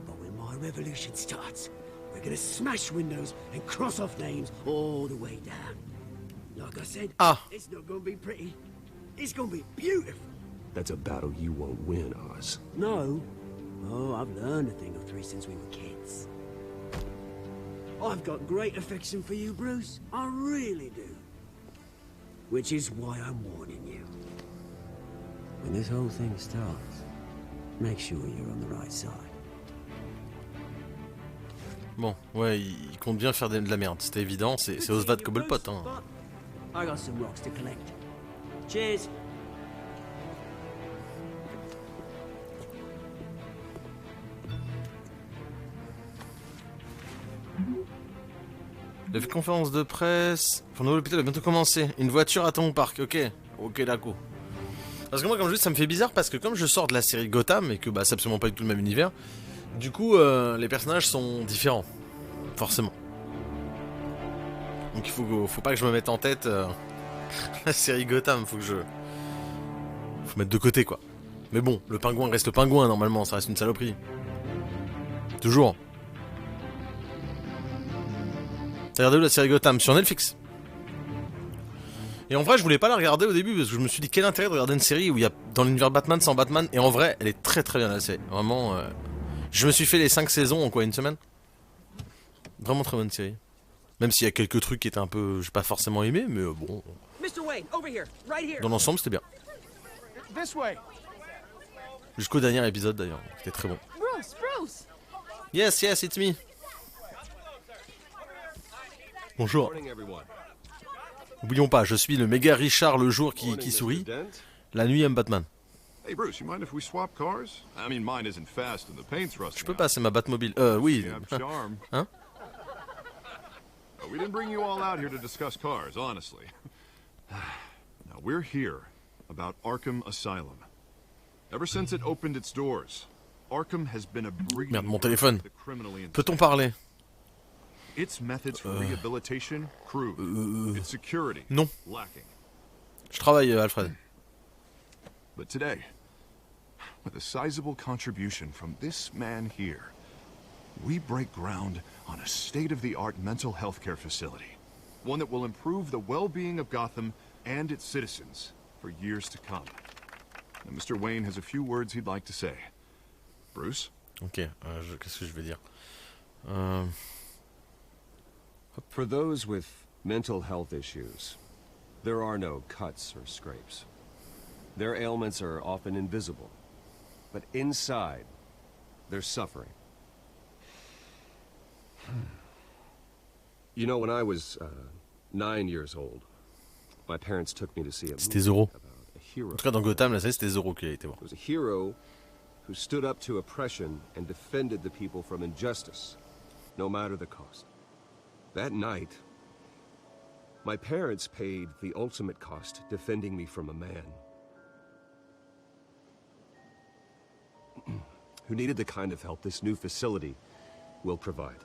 [SPEAKER 14] But when my revolution starts, we're gonna smash windows and cross off names all the way down. Like I said, it's not gonna be pretty. It's gonna be beautiful.
[SPEAKER 7] That's a battle you won't win, Oz.
[SPEAKER 14] No. Oh, I've learned a thing or three since we were kids. I've got great affection for you, Bruce. I really do. Which is why I'm warning you. When this whole thing starts, make sure you're on the right side.
[SPEAKER 1] Bon, ouais, il compte bien faire de la merde, c'était évident, c'est Oswald Cobblepot, hein.
[SPEAKER 14] I got some rocks to collect. Cheers.
[SPEAKER 1] La conférence de presse pour le nouveau hôpital va bientôt commencer. Une voiture attend au parc, ok. Ok, d'accord. Parce que moi, comme je dis, ça me fait bizarre parce que comme je sors de la série Gotham et que bah, c'est absolument pas du tout le même univers, du coup, les personnages sont différents. Forcément. Donc il faut pas que je me mette en tête la série Gotham, faut mettre de côté quoi. Mais bon, le pingouin reste le pingouin normalement, ça reste une saloperie. Toujours. T'as regardé où la série Gotham? Sur Netflix. Et en vrai, je voulais pas la regarder au début parce que je me suis dit quel intérêt de regarder une série où il y a dans l'univers Batman sans Batman. Et en vrai, elle est très très bien la série. Vraiment, je me suis fait les 5 saisons en quoi, une semaine. Vraiment très bonne série. Même s'il y a quelques trucs qui étaient un peu, j'ai pas forcément aimé, mais bon. Dans l'ensemble, c'était bien. Jusqu'au dernier épisode d'ailleurs, c'était très bon.
[SPEAKER 11] Bruce!
[SPEAKER 1] Yes, it's me. Bonjour. N'oublions pas, je suis le méga Richard le jour qui sourit. La nuit aime Batman.
[SPEAKER 4] Hey Bruce, you mind if we swap cars? I mean, mine isn't fast and the paint's rusting.
[SPEAKER 1] Je peux pas, c'est ma Batmobile. Oui. Hein?
[SPEAKER 4] We didn't bring you all out here to discuss cars, honestly. Now we're here about Arkham Asylum. Ever since it opened its doors, Arkham has been a breeding
[SPEAKER 1] Merde, mon téléphone.
[SPEAKER 4] ground for the criminally insane.
[SPEAKER 1] Peut-on parler?
[SPEAKER 4] Its methods for rehabilitation crude. Its security
[SPEAKER 1] non.
[SPEAKER 4] lacking.
[SPEAKER 1] Je travaille, Alfred.
[SPEAKER 4] But today, with a sizable contribution from this man here, we break ground on a state-of-the-art mental health care facility. One that will improve the well-being of Gotham and its citizens for years to come. Now, Mr. Wayne has a few words he'd like to say. Bruce?
[SPEAKER 1] Ok, qu'est-ce que je vais dire?
[SPEAKER 7] For those with mental health issues, there are no cuts or scrapes. Their ailments are often invisible, but inside, they're suffering. You know, when I was 9 years old, my parents took me to see a movie
[SPEAKER 1] Zoro.
[SPEAKER 7] about a hero.
[SPEAKER 1] En tout cas, dans Gotham, la série, c'était Zoro qui a été voir.
[SPEAKER 7] It was a hero who stood up to oppression and defended the people from injustice, no matter the cost. That night, my parents paid the ultimate cost defending me from a man who needed the kind of help this new facility will provide.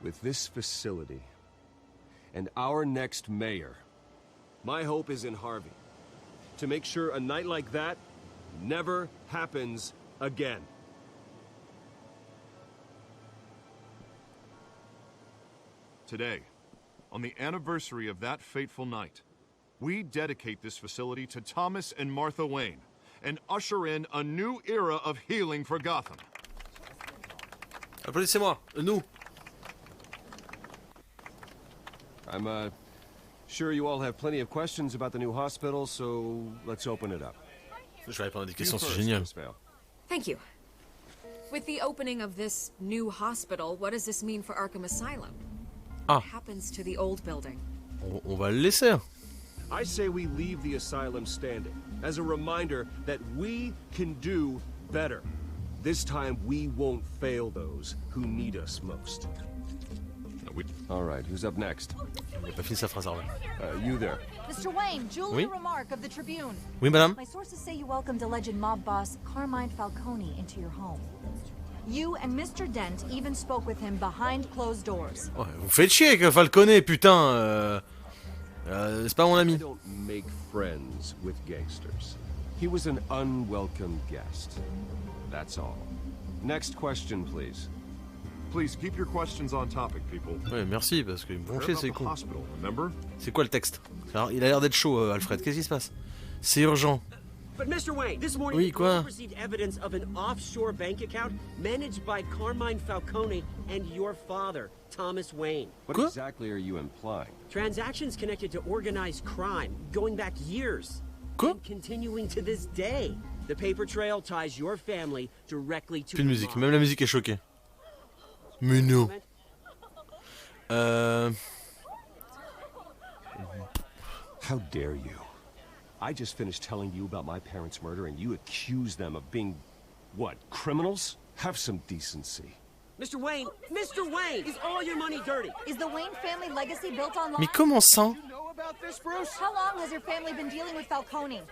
[SPEAKER 7] With this facility and our next mayor, my hope is in Harvey. To make sure a night like that never happens again.
[SPEAKER 4] Today, on the anniversary of that fateful night, we dedicate this facility to Thomas and Martha Wayne and usher in a new era of healing for Gotham.
[SPEAKER 1] Applaudissez-moi, nous.
[SPEAKER 7] I'm sure you all have plenty of questions about the new hospital, so let's open it up.
[SPEAKER 1] Je vais répondre à des questions, c'est génial.
[SPEAKER 11] Thank you. With the opening of this new hospital, what does this mean for Arkham Asylum? What happens to the old building?
[SPEAKER 1] On va le laisser.
[SPEAKER 7] I say we leave the asylum standing as a reminder that we can do better. This time we won't fail those who need us most. All right, who's up next?
[SPEAKER 1] Il a pas fini sa phrase avant.
[SPEAKER 7] You there.
[SPEAKER 15] Mr. Wayne, Julia
[SPEAKER 1] Oui?
[SPEAKER 15] Remark of the Tribune.
[SPEAKER 1] Oui, madame.
[SPEAKER 15] My sources say you welcomed alleged mob boss Carmine Falcone into your home. You and Mr. Dent even spoke with him behind closed doors.
[SPEAKER 1] Ouais, vous faites chier avec Falcone, putain. C'est pas mon ami.
[SPEAKER 7] I don't make friends with gangsters. He was an unwelcome guest. That's all. Next question, please.
[SPEAKER 4] Please keep your questions on topic, people.
[SPEAKER 1] Ouais, merci, parce qu'ils me font chier, c'est con.
[SPEAKER 4] Remember?
[SPEAKER 1] C'est quoi le texte? Alors, il a l'air d'être chaud, Alfred. Qu'est-ce qui se passe? C'est urgent.
[SPEAKER 14] But Mr. Wayne, this morning
[SPEAKER 1] Oui, quoi?
[SPEAKER 14] we received evidence of an offshore bank account managed by Carmine Falcone and your father, Thomas Wayne.
[SPEAKER 7] What exactly are you implying?
[SPEAKER 14] Transactions connected to organized crime, going back years.
[SPEAKER 1] Quoi?
[SPEAKER 14] And continuing to this day. The paper trail ties your family directly to
[SPEAKER 1] Plus de musique, même la musique est choquée. Mais non.
[SPEAKER 7] How dare you? I just finished telling you about my parents' murder and you accuse them of being, what, criminals? Have some decency.
[SPEAKER 14] Mr. Wayne, is all your money dirty?
[SPEAKER 15] Is the Wayne family legacy built on lies?
[SPEAKER 1] Mais comment ça?
[SPEAKER 15] How long has your family been dealing with Falcone?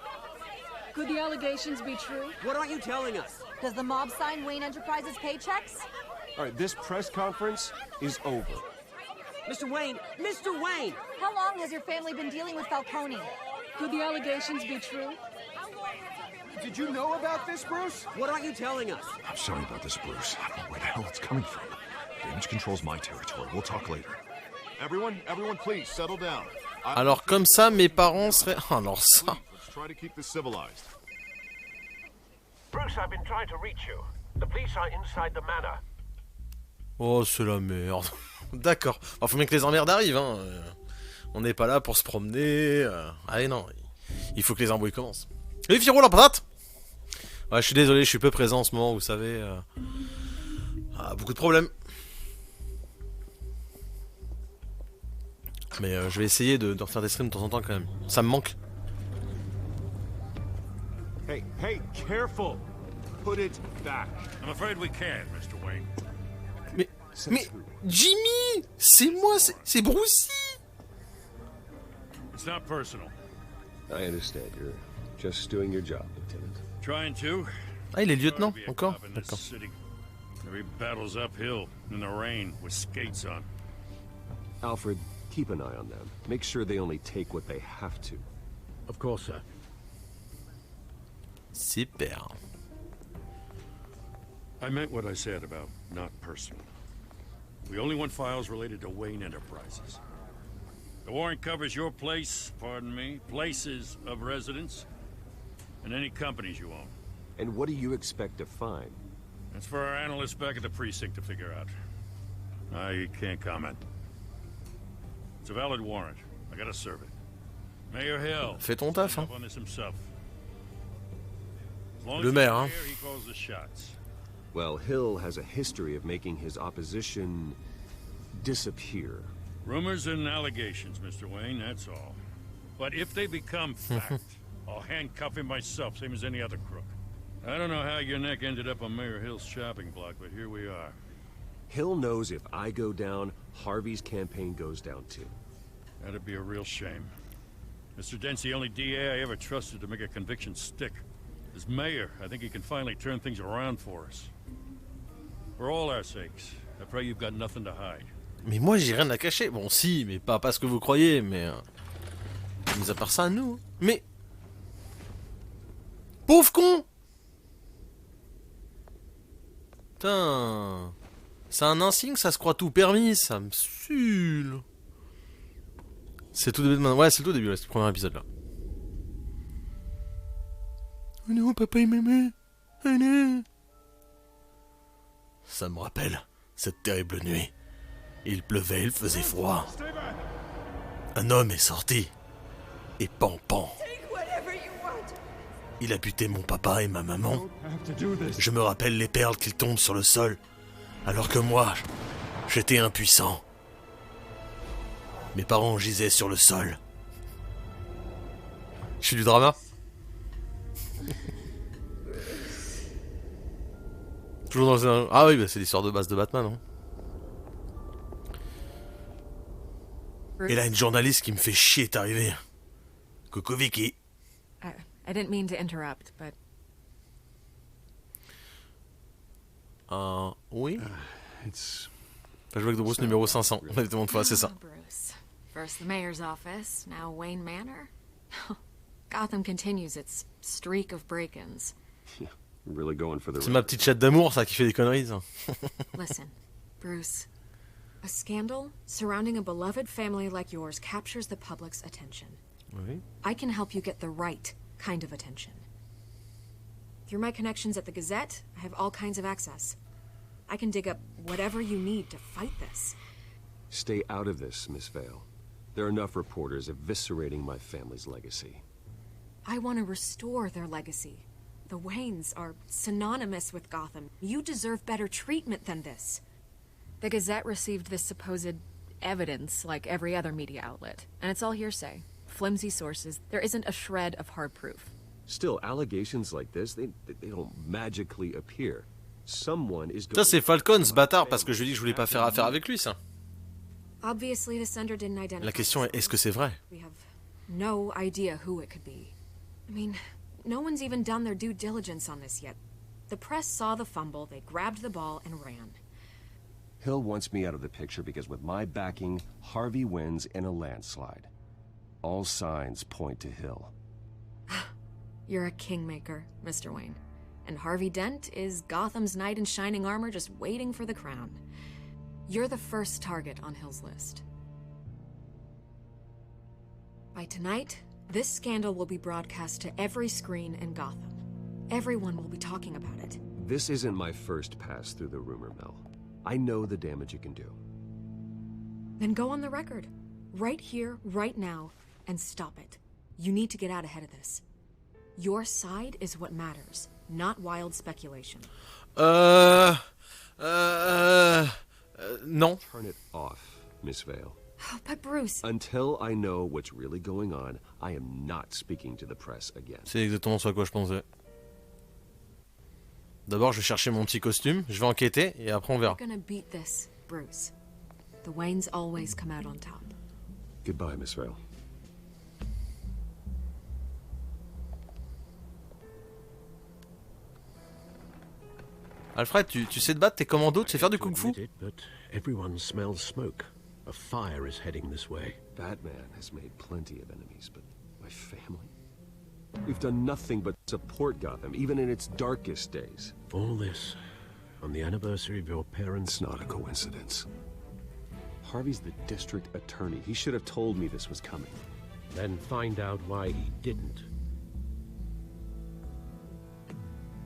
[SPEAKER 15] Could the allegations be true?
[SPEAKER 14] What aren't you telling us?
[SPEAKER 15] Does the mob sign Wayne Enterprises paychecks?
[SPEAKER 7] All right, this press conference is over.
[SPEAKER 14] Mr. Wayne!
[SPEAKER 15] How long has your family been dealing with Falcone? Could the allegations be true?
[SPEAKER 5] Did you know about this, Bruce?
[SPEAKER 14] What aren't you telling us?
[SPEAKER 4] I'm sorry about this, Bruce. I don't know where the hell it's coming from. Damage control's my territory. We'll talk later. Everyone, please settle down.
[SPEAKER 1] Alors comme ça, mes parents seraient... Alors ça...
[SPEAKER 4] Let's try to keep this civilized.
[SPEAKER 16] Bruce, I've been trying to reach you. The police are inside the manor.
[SPEAKER 1] Oh, c'est la merde. D'accord. Enfin, faut bien que les emmerdes arrivent, hein. On n'est pas là pour se promener. Allez, non. Il faut que les embrouilles commencent. Et Firo, la patate! Ouais, je suis désolé, je suis peu présent en ce moment, vous savez. Beaucoup de problèmes. Mais je vais essayer de refaire des streams de temps en temps quand même. Ça me manque.
[SPEAKER 3] Hey, careful! Put it back. I'm afraid we can't, Mr. Wayne.
[SPEAKER 1] Mais Jimmy, c'est moi, c'est Brucey.
[SPEAKER 3] It's not personal.
[SPEAKER 7] I understand. You're just doing your job, Lieutenant.
[SPEAKER 3] Trying to.
[SPEAKER 1] Ah, il est lieutenant encore. D'accord.
[SPEAKER 3] Every battle's uphill in the rain with skates on.
[SPEAKER 7] Alfred, keep an eye on them. Make sure they only take what they have to.
[SPEAKER 6] Of course, sir.
[SPEAKER 1] Super.
[SPEAKER 3] I meant what I said about not personal. We only want files related to Wayne Enterprises. The warrant covers your place, pardon me, places of residence, and any companies you own.
[SPEAKER 7] And what do you expect to find?
[SPEAKER 3] That's for our analysts back at the precinct to figure out. I can't comment. It's a valid warrant. I gotta serve it. Mayor Hill.
[SPEAKER 1] Fais ton taf, hein.
[SPEAKER 3] On this himself. As long
[SPEAKER 1] Le
[SPEAKER 3] as
[SPEAKER 1] maire,
[SPEAKER 3] he's
[SPEAKER 1] hein.
[SPEAKER 3] here, he calls the shots.
[SPEAKER 7] Well, Hill has a history of making his opposition disappear.
[SPEAKER 3] Rumors and allegations, Mr. Wayne, that's all. But if they become fact, I'll handcuff him myself, same as any other crook. I don't know how your neck ended up on Mayor Hill's shopping block, but here we are.
[SPEAKER 7] Hill knows if I go down, Harvey's campaign goes down too.
[SPEAKER 3] That'd be a real shame. Mr. Dent's the only DA I ever trusted to make a conviction stick. As mayor, I think he can finally turn things around for us. For all our sakes, I pray you've got nothing to hide.
[SPEAKER 1] Mais moi j'ai rien à cacher. Bon si, mais pas ce que vous croyez, mais... mis à part ça, nous. Mais... Pauvre con! Putain... C'est un insigne, ça se croit tout permis, ça me saoule. C'est tout début de... Ouais, c'est le tout début, là, c'est le premier épisode, là. Oh non, papa et maman. Oh non. Ça me rappelle cette terrible nuit. Il pleuvait, il faisait froid. Un homme est sorti. Et pan. Il a buté mon papa et ma maman. Je me rappelle les perles qui tombent sur le sol. Alors que moi, j'étais impuissant. Mes parents gisaient sur le sol. Je suis du drama. Toujours dans un... Ah oui, bah c'est l'histoire de base de Batman, hein. Et là, une journaliste qui me fait chier est arrivée. Coucou Vicky.
[SPEAKER 11] I didn't mean to interrupt, but...
[SPEAKER 1] Oui. Flashback de Bruce numéro 500. Exactement de fois, c'est ça.
[SPEAKER 11] Bruce. First the mayor's office, now Wayne Manor. Gotham continues its streak of break-ins.
[SPEAKER 7] Really going for the
[SPEAKER 1] C'est ma petite chatte d'amour, ça, qui fait des conneries, ça.
[SPEAKER 11] Listen, Bruce. A scandal surrounding a beloved family like yours captures the public's attention.
[SPEAKER 1] Oui.
[SPEAKER 11] I can help you get the right kind of attention. Through my connections at the Gazette, I have all kinds of access. I can dig up whatever you need to fight this.
[SPEAKER 7] Stay out of this, Miss Vale. There are enough reporters eviscerating my family's legacy.
[SPEAKER 11] I want to restore their legacy. The Waynes are synonymous with Gotham. You deserve better treatment than this. The Gazette received this supposed evidence like every other media outlet, and it's all hearsay. Flimsy sources. There isn't a shred of hard proof.
[SPEAKER 7] Still, allegations like this, they don't magically appear. Someone is
[SPEAKER 1] Ça, c'est Falcon, ce bâtard, parce que je lui dis que je voulais pas faire affaire avec lui, ça.
[SPEAKER 11] Obviously, the sender didn't identify.
[SPEAKER 1] La question est, est-ce que c'est vrai?
[SPEAKER 11] We have no idea who it could be. I mean, no one's even done their due diligence on this yet. The press saw the fumble, they grabbed the ball and ran.
[SPEAKER 7] Hill wants me out of the picture because with my backing, Harvey wins in a landslide. All signs point to Hill.
[SPEAKER 11] You're a kingmaker, Mr. Wayne. And Harvey Dent is Gotham's knight in shining armor just waiting for the crown. You're the first target on Hill's list. By tonight, this scandal will be broadcast to every screen in Gotham. Everyone will be talking about it.
[SPEAKER 7] This isn't my first pass through the rumor mill. I know the damage it can do.
[SPEAKER 11] Then go on the record. Right here, right now, and stop it. You need to get out ahead of this. Your side is what matters, not wild speculation.
[SPEAKER 1] Non.
[SPEAKER 7] Turn it off, Miss Vale.
[SPEAKER 11] But Bruce...
[SPEAKER 7] Until I know what's really going on, I am not speaking to the press again.
[SPEAKER 1] C'est exactement ce à quoi je pensais. D'abord, je vais chercher mon petit costume, je vais enquêter, et après on verra.
[SPEAKER 11] We're gonna beat this, Bruce. The Waynes always come out on top.
[SPEAKER 7] Goodbye, Miss Vale.
[SPEAKER 1] Alfred, tu sais te battre, t'es commando, tu sais faire du kung-fu?
[SPEAKER 6] But everyone smells smoke. A fire is heading this way.
[SPEAKER 7] Batman has made plenty of enemies, but my family? We've done nothing but support Gotham, even in its darkest days.
[SPEAKER 6] All this on the anniversary of your parents'...
[SPEAKER 7] It's not a coincidence. Harvey's the district attorney. He should have told me this was coming.
[SPEAKER 6] Then find out why he didn't.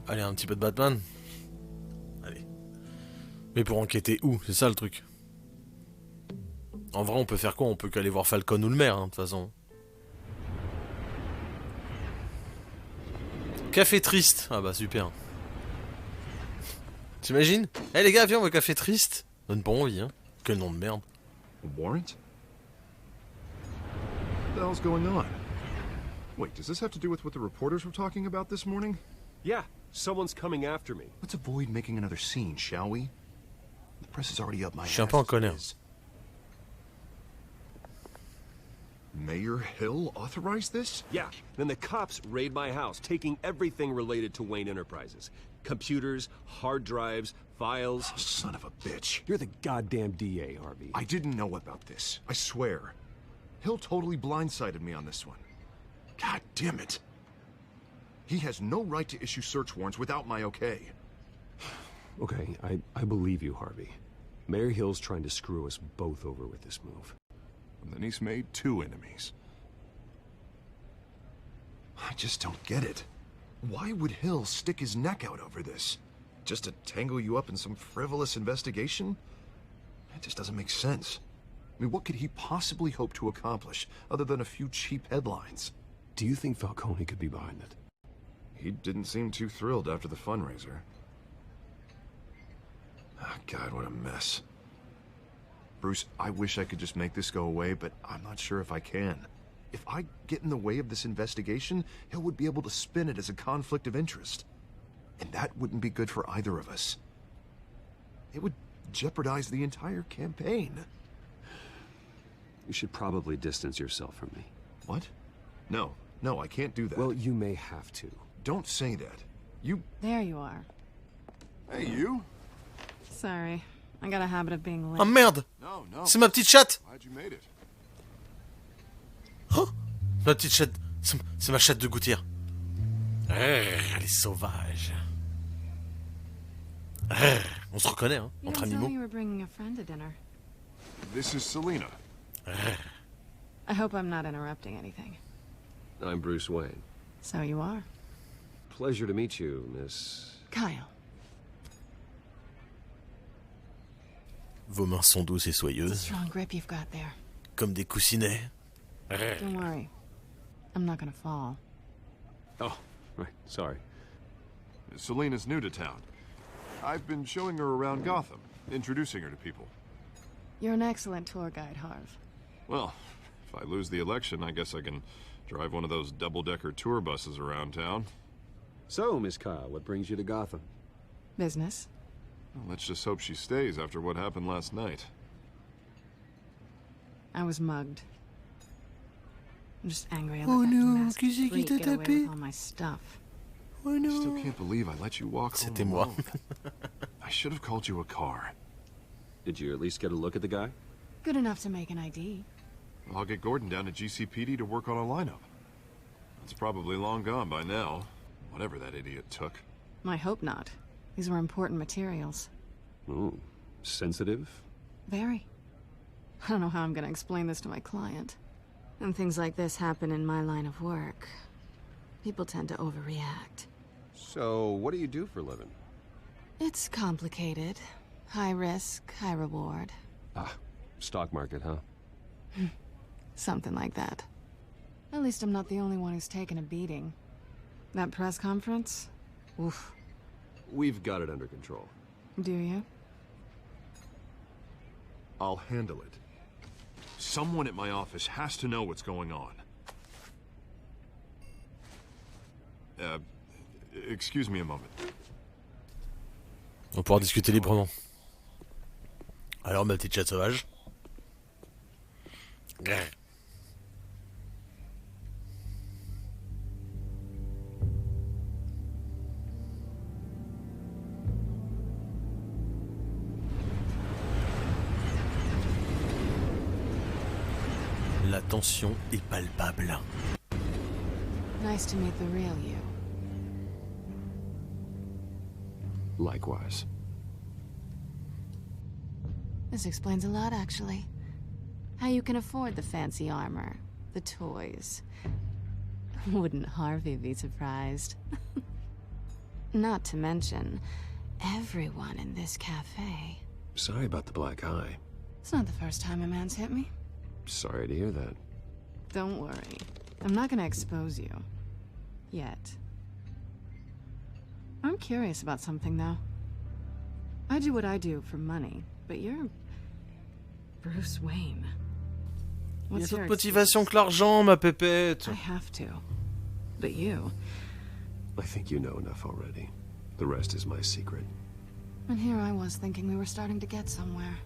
[SPEAKER 1] Allez, un petit peu de Batman. Allez. Mais pour enquêter où? C'est ça le truc. En vrai, on peut faire quoi? On peut qu'aller voir Falcon ou le maire, de toute façon. Café triste. Ah bah super. T'imagines? Eh les gars, viens, on va café triste. Donne pas envie, hein. Quel nom de merde.
[SPEAKER 4] A warrant? What the hell's going on? Wait, does this have to do with what the reporters were talking about this morning?
[SPEAKER 7] Yeah, someone's coming after me.
[SPEAKER 4] Let's avoid making another scene, shall we? The press is already up my ass.
[SPEAKER 1] Je suis un peu en colère.
[SPEAKER 4] Mayor Hill authorized this?
[SPEAKER 7] Yeah, then the cops raid my house, taking everything related to Wayne Enterprises. Computers, hard drives, files.
[SPEAKER 4] Oh, son of a bitch.
[SPEAKER 7] You're the goddamn DA, Harvey.
[SPEAKER 4] I didn't know about this. I swear. Hill totally blindsided me on this one. God damn it. He has no right to issue search warrants without my okay.
[SPEAKER 7] Okay, I believe you, Harvey. Mayor Hill's trying to screw us both over with this move.
[SPEAKER 4] And then he's made two enemies. I just don't get it. Why would Hill stick his neck out over this? Just to tangle you up in some frivolous investigation? It just doesn't make sense. I mean, what could he possibly hope to accomplish other than a few cheap headlines?
[SPEAKER 7] Do you think Falcone could be behind it?
[SPEAKER 4] He didn't seem too thrilled after the fundraiser. Oh, God, what a mess. Bruce, I wish I could just make this go away, but I'm not sure if I can. If I get in the way of this investigation, Hill would be able to spin it as a conflict of interest. And that wouldn't be good for either of us. It would jeopardize the entire campaign.
[SPEAKER 7] You should probably distance yourself from me.
[SPEAKER 4] What? No, I can't do that.
[SPEAKER 7] Well, you may have to.
[SPEAKER 4] Don't say that. You...
[SPEAKER 8] There you are.
[SPEAKER 4] Hey, you?
[SPEAKER 8] Sorry. I got a habit of being late.
[SPEAKER 1] Oh merde!
[SPEAKER 4] No.
[SPEAKER 1] C'est ma petite chatte!
[SPEAKER 4] Glad you made it.
[SPEAKER 1] Oh, ma petite chatte. C'est ma chatte de gouttière. Elle est sauvage. On se reconnaît, hein,
[SPEAKER 8] You
[SPEAKER 1] entre
[SPEAKER 8] don't tell
[SPEAKER 1] animaux.
[SPEAKER 8] me you were bringing a friend to dinner.
[SPEAKER 4] This is Selena.
[SPEAKER 8] I hope I'm not interrupting anything.
[SPEAKER 7] I'm Bruce Wayne.
[SPEAKER 8] So you are.
[SPEAKER 7] Pleasure to meet you, Miss...
[SPEAKER 8] Kyle.
[SPEAKER 1] Vos mains sont douces et
[SPEAKER 8] It's a
[SPEAKER 1] soyeuses,
[SPEAKER 8] strong grip you've got there.
[SPEAKER 1] comme des coussinets.
[SPEAKER 8] Don't worry. I'm not gonna fall.
[SPEAKER 7] Oh, right, sorry.
[SPEAKER 4] Selena's new to town. I've been showing her around Gotham, introducing her to people.
[SPEAKER 8] You're an excellent tour guide, Harv.
[SPEAKER 4] Well, if I lose the election, I guess I can drive one of those double-decker tour buses around town.
[SPEAKER 7] So, Miss Kyle, what brings you to Gotham?
[SPEAKER 8] Business.
[SPEAKER 4] Well, let's just hope she stays after what happened last night.
[SPEAKER 8] I was mugged. I'm just angry I
[SPEAKER 1] Oh
[SPEAKER 8] let that
[SPEAKER 1] no,
[SPEAKER 8] masked
[SPEAKER 1] qui c'est qui
[SPEAKER 8] freak
[SPEAKER 1] t'a
[SPEAKER 8] get away
[SPEAKER 1] tapé?
[SPEAKER 8] with all my stuff.
[SPEAKER 1] Oh
[SPEAKER 4] I still can't believe I let you walk home
[SPEAKER 1] C'était moi.
[SPEAKER 4] alone. I should have called you a car.
[SPEAKER 7] Did you at least get a look at the guy?
[SPEAKER 8] Good enough to make an ID.
[SPEAKER 4] I'll get Gordon down to GCPD to work on a lineup. It's probably long gone by now, whatever that idiot took.
[SPEAKER 8] I hope not. These were important materials.
[SPEAKER 7] Ooh, sensitive?
[SPEAKER 8] Very. I don't know how I'm gonna explain this to my client. And things like this happen in my line of work. People tend to overreact.
[SPEAKER 7] So, what do you do for a living?
[SPEAKER 8] It's complicated. High risk, high reward.
[SPEAKER 7] Ah, stock market, huh?
[SPEAKER 8] Something like that. At least I'm not the only one who's taken a beating. That press conference? Oof.
[SPEAKER 7] We've got it under control.
[SPEAKER 8] Do you?
[SPEAKER 4] I'll handle it. Someone at my office has to know what's going on. Excuse me a moment.
[SPEAKER 1] On pourra discuter librement. Alors, ma petite chatte sauvage. La tension est palpable.
[SPEAKER 8] Nice to meet the real you.
[SPEAKER 7] Likewise.
[SPEAKER 8] This explains a lot, actually. How you can afford the fancy armor, the toys. Wouldn't Harvey be surprised? Not to mention, everyone in this cafe.
[SPEAKER 7] Sorry about the black eye.
[SPEAKER 8] It's not the first time a man's hit me.
[SPEAKER 7] Sorry to hear that.
[SPEAKER 8] Don't worry. I'm not gonna expose you. Yet. I'm curious about something, though. I do what I do for money, but you're... Bruce Wayne.
[SPEAKER 1] Il y a
[SPEAKER 8] What's
[SPEAKER 1] d'autres
[SPEAKER 8] your
[SPEAKER 1] motivations que l'argent, ma pépette.
[SPEAKER 8] I have to. But you...
[SPEAKER 7] I think you know enough already. The rest is my secret.
[SPEAKER 8] And here I was thinking we were starting to get somewhere.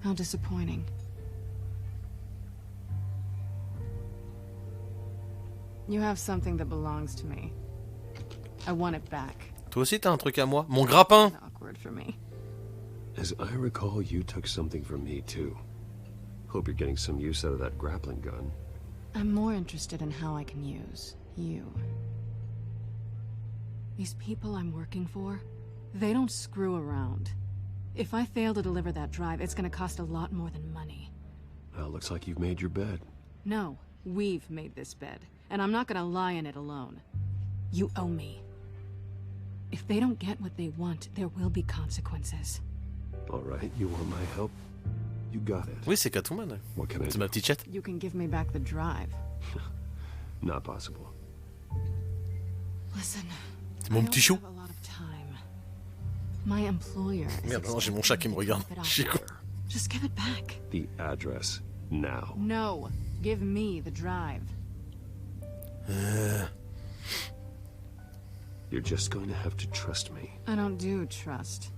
[SPEAKER 8] How disappointing. You have something that belongs to me. I want it back.
[SPEAKER 1] Toi aussi, t'as un truc à moi. Mon grappin.
[SPEAKER 8] Awkward for me.
[SPEAKER 7] As I recall, you took something from me, too. Hope you're getting some use out of that grappling gun.
[SPEAKER 8] I'm more interested in how I can use you. These people I'm working for, they don't screw around. If I fail to deliver that drive, it's gonna cost a lot more than money.
[SPEAKER 7] Well, looks like you've made your bed.
[SPEAKER 8] No, we've made this bed, and I'm not gonna lie in it alone. You owe me. If they don't get what they want, there will be consequences.
[SPEAKER 7] All right, you want my help? You got it.
[SPEAKER 1] Oui, c'est Catwoman.
[SPEAKER 7] What can I
[SPEAKER 1] C'est
[SPEAKER 7] do?
[SPEAKER 1] ma petite chatte.
[SPEAKER 8] You can give me back the drive.
[SPEAKER 7] Not possible.
[SPEAKER 8] Listen,
[SPEAKER 1] C'est mon petit chou.
[SPEAKER 8] I don't have a lot of time. My employer is
[SPEAKER 1] Merde, non, j'ai mon chat qui me regarde.
[SPEAKER 8] expecting me to
[SPEAKER 1] Chier,
[SPEAKER 8] keep
[SPEAKER 1] quoi.
[SPEAKER 8] it up. Just give it back.
[SPEAKER 7] The address, now.
[SPEAKER 8] No, give me the drive.
[SPEAKER 7] You're just going to have to trust me.
[SPEAKER 8] I don't do trust.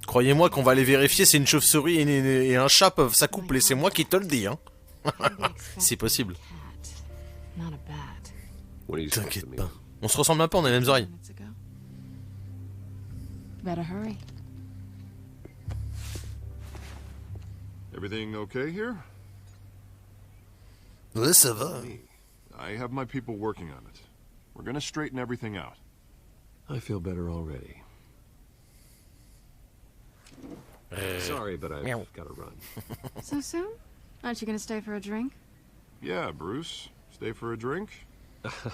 [SPEAKER 1] Croyez-moi qu'on va aller vérifier si une chauve-souris et un chat peuvent s'accoupler. C'est moi qui te le dis, hein. C'est possible. T'inquiète pas. On se ressemble un peu, on a les mêmes oreilles.
[SPEAKER 4] Everything okay here?
[SPEAKER 1] Ouais, ça va.
[SPEAKER 4] I have my people working on it. We're gonna straighten everything out.
[SPEAKER 7] I feel better already. Sorry, but I've got to run.
[SPEAKER 8] So soon? Aren't you gonna stay for a drink?
[SPEAKER 4] Yeah, Bruce. Stay for a drink?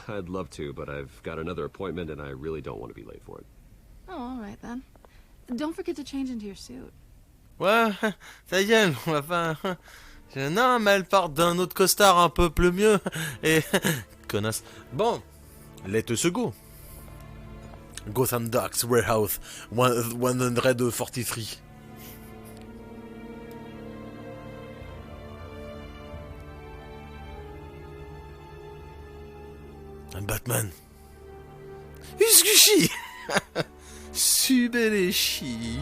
[SPEAKER 7] I'd love to, but I've got another appointment and I really don't want to be late for it.
[SPEAKER 8] Oh, all right then. Don't forget to change into your suit.
[SPEAKER 1] Ouais, ta gueule, on va pas... Non, mais elle part d'un autre costard un peu plus mieux. Et... Connasse. Bon, let us go. Gotham Docks Warehouse 143. Un Batman. Usgushi. Subeleshi.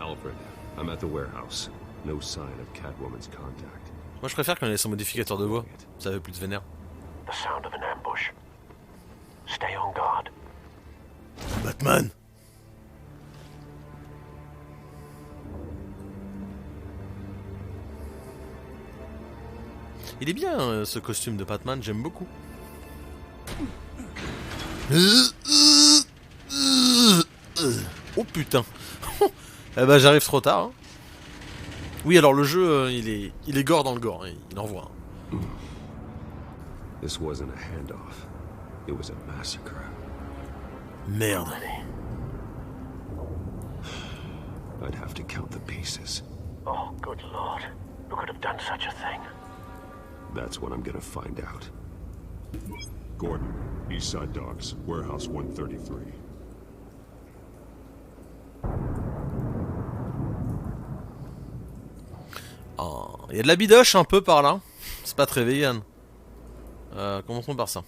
[SPEAKER 7] Alfred, I'm at the warehouse. No sign of Catwoman's contact.
[SPEAKER 1] Moi je préfère qu'on laisse un modificateur de voix. Ça veut plus de vénère.
[SPEAKER 16] The sound of an ambush. Stay on guard.
[SPEAKER 1] Batman. Il est bien ce costume de Batman, j'aime beaucoup. Oh putain. Eh ben j'arrive trop tard. Hein. Oui, alors le jeu, il est gore dans le gore, hein, il envoie.
[SPEAKER 7] This wasn't a handoff. It was a massacre.
[SPEAKER 1] Merde.
[SPEAKER 7] I'd have to count the pieces.
[SPEAKER 16] Oh, good lord. Who could have done such a thing?
[SPEAKER 7] That's what I'm gonna find out.
[SPEAKER 4] Gordon, Eastside Docks, Warehouse 133.
[SPEAKER 1] Oh, il y a de la bidoche un peu par là. C'est pas très vegan. Commençons par ça.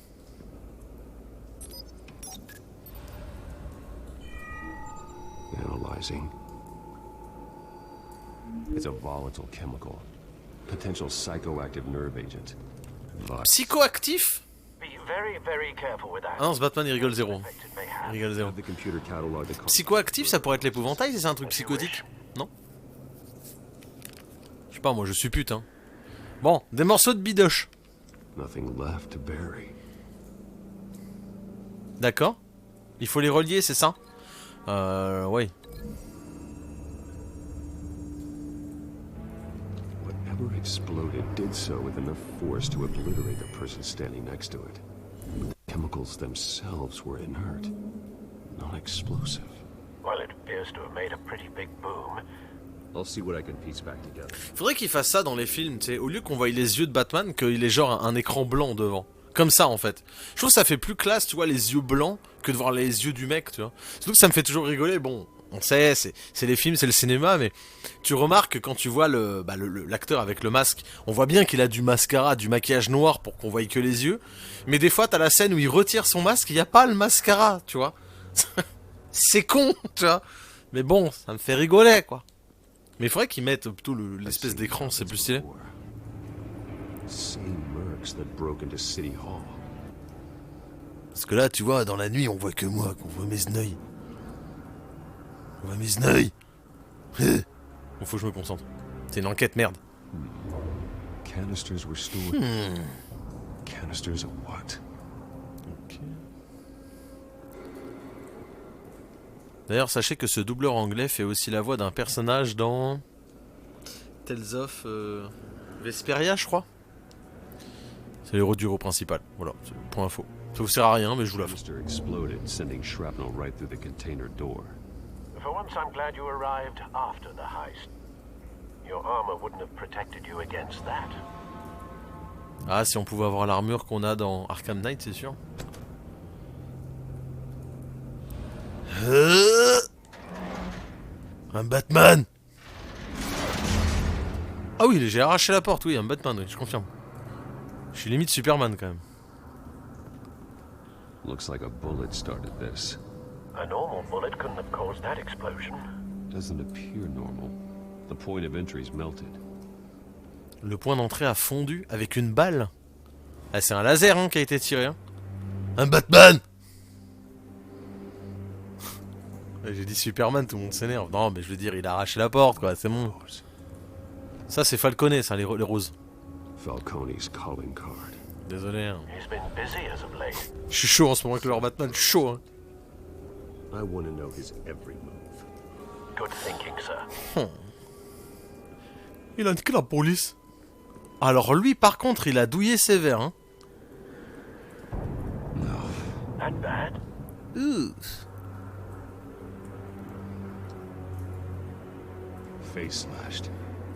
[SPEAKER 7] Analyzing. It's a volatile chemical. Potential psychoactive nerve agent.
[SPEAKER 1] Psychoactif?
[SPEAKER 16] Be very, very careful with that.
[SPEAKER 1] Ah non, ce Batman il rigole zéro. Il rigole zéro. Psychoactif, ça pourrait être l'épouvantail si c'est un truc psychotique? Non? Je sais pas, moi je suis pute, hein. Bon, des morceaux de bidoche. D'accord. Il faut les relier, c'est ça? Oui.
[SPEAKER 7] Whatever exploded did so with enough force to obliterate the person standing next to it. But the chemicals themselves were inert, non-explosive.
[SPEAKER 16] Well, it appears to have made a pretty big boom.
[SPEAKER 7] I'll see what I can piece back together.
[SPEAKER 1] Faudrait qu'il fasse ça dans les films, tu sais, au lieu qu'on voie les yeux de Batman, qu'il ait genre un écran blanc devant. Comme ça en fait. Je trouve que ça fait plus classe, tu vois, les yeux blancs que de voir les yeux du mec, tu vois. Surtout que ça me fait toujours rigoler. Bon, on sait, c'est les films, c'est le cinéma, mais tu remarques que quand tu vois l'acteur avec le masque, on voit bien qu'il a du mascara, du maquillage noir pour qu'on voie que les yeux. Mais des fois, t'as la scène où il retire son masque, il n'y a pas le mascara, tu vois. C'est con, tu vois. Mais bon, ça me fait rigoler, quoi. Mais il faudrait qu'ils mettent plutôt l'espèce d'écran, c'est plus stylé. Parce que là, tu vois, dans la nuit, on voit que moi, qu'on voit mes œils. On voit mes œils. Bon, faut que je me concentre. C'est une enquête, merde.
[SPEAKER 7] Canisters were stored. Canisters of what?
[SPEAKER 1] Okay. D'ailleurs, sachez que ce doubleur anglais fait aussi la voix d'un personnage dans Tales of Vesperia, je crois. C'est l'héros du héros principal. Voilà, c'est le point info. Ça vous sert à rien, mais je vous la fais.
[SPEAKER 16] For once, I'm glad you arrived after the heist. Your armor wouldn't have protected you against that.
[SPEAKER 1] Ah, si on pouvait avoir l'armure qu'on a dans Arkham Knight, c'est sûr. Un Batman. Ah oui, j'ai arraché la porte, oui, un Batman, oui, je confirme. Je suis limite Superman quand même.
[SPEAKER 7] Looks like a bullet started this.
[SPEAKER 16] A normal bullet couldn't have caused that explosion.
[SPEAKER 7] Doesn't appear normal. The point of entry's melted.
[SPEAKER 1] Le point d'entrée a fondu avec une balle. Ah, c'est un laser hein, qui a été tiré. Hein. Un Batman. J'ai dit Superman, tout le monde s'énerve. Non, mais je veux dire, il a arraché la porte, quoi. C'est bon. Ça, c'est Falconet, ça, les roses.
[SPEAKER 7] Falcone's calling card.
[SPEAKER 1] Désolé. Hein.
[SPEAKER 16] He's been busy as of late.
[SPEAKER 1] Je suis chaud en ce moment avec leur Batman. Chaud. Hein.
[SPEAKER 7] I want to know his every move.
[SPEAKER 16] Good thinking, sir.
[SPEAKER 1] Il a niqué la police. Alors lui, par contre, il a douillé sévère. Hein.
[SPEAKER 16] That bad?
[SPEAKER 7] Face slashed,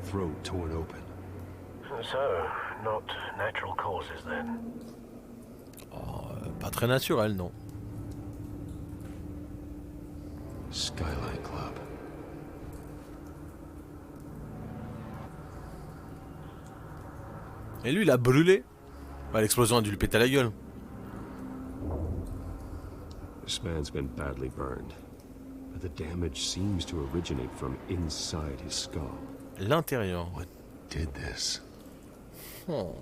[SPEAKER 7] throat torn open.
[SPEAKER 16] So, not natural causes then.
[SPEAKER 1] Oh, pas très naturel, non.
[SPEAKER 7] Skyline Club.
[SPEAKER 1] Et lui, il a brûlé. Bah, l'explosion a dû lui péter la gueule.
[SPEAKER 7] This man's been badly burned, but the damage seems to originate from inside his skull.
[SPEAKER 1] L'intérieur.
[SPEAKER 7] What did this?
[SPEAKER 1] Oh.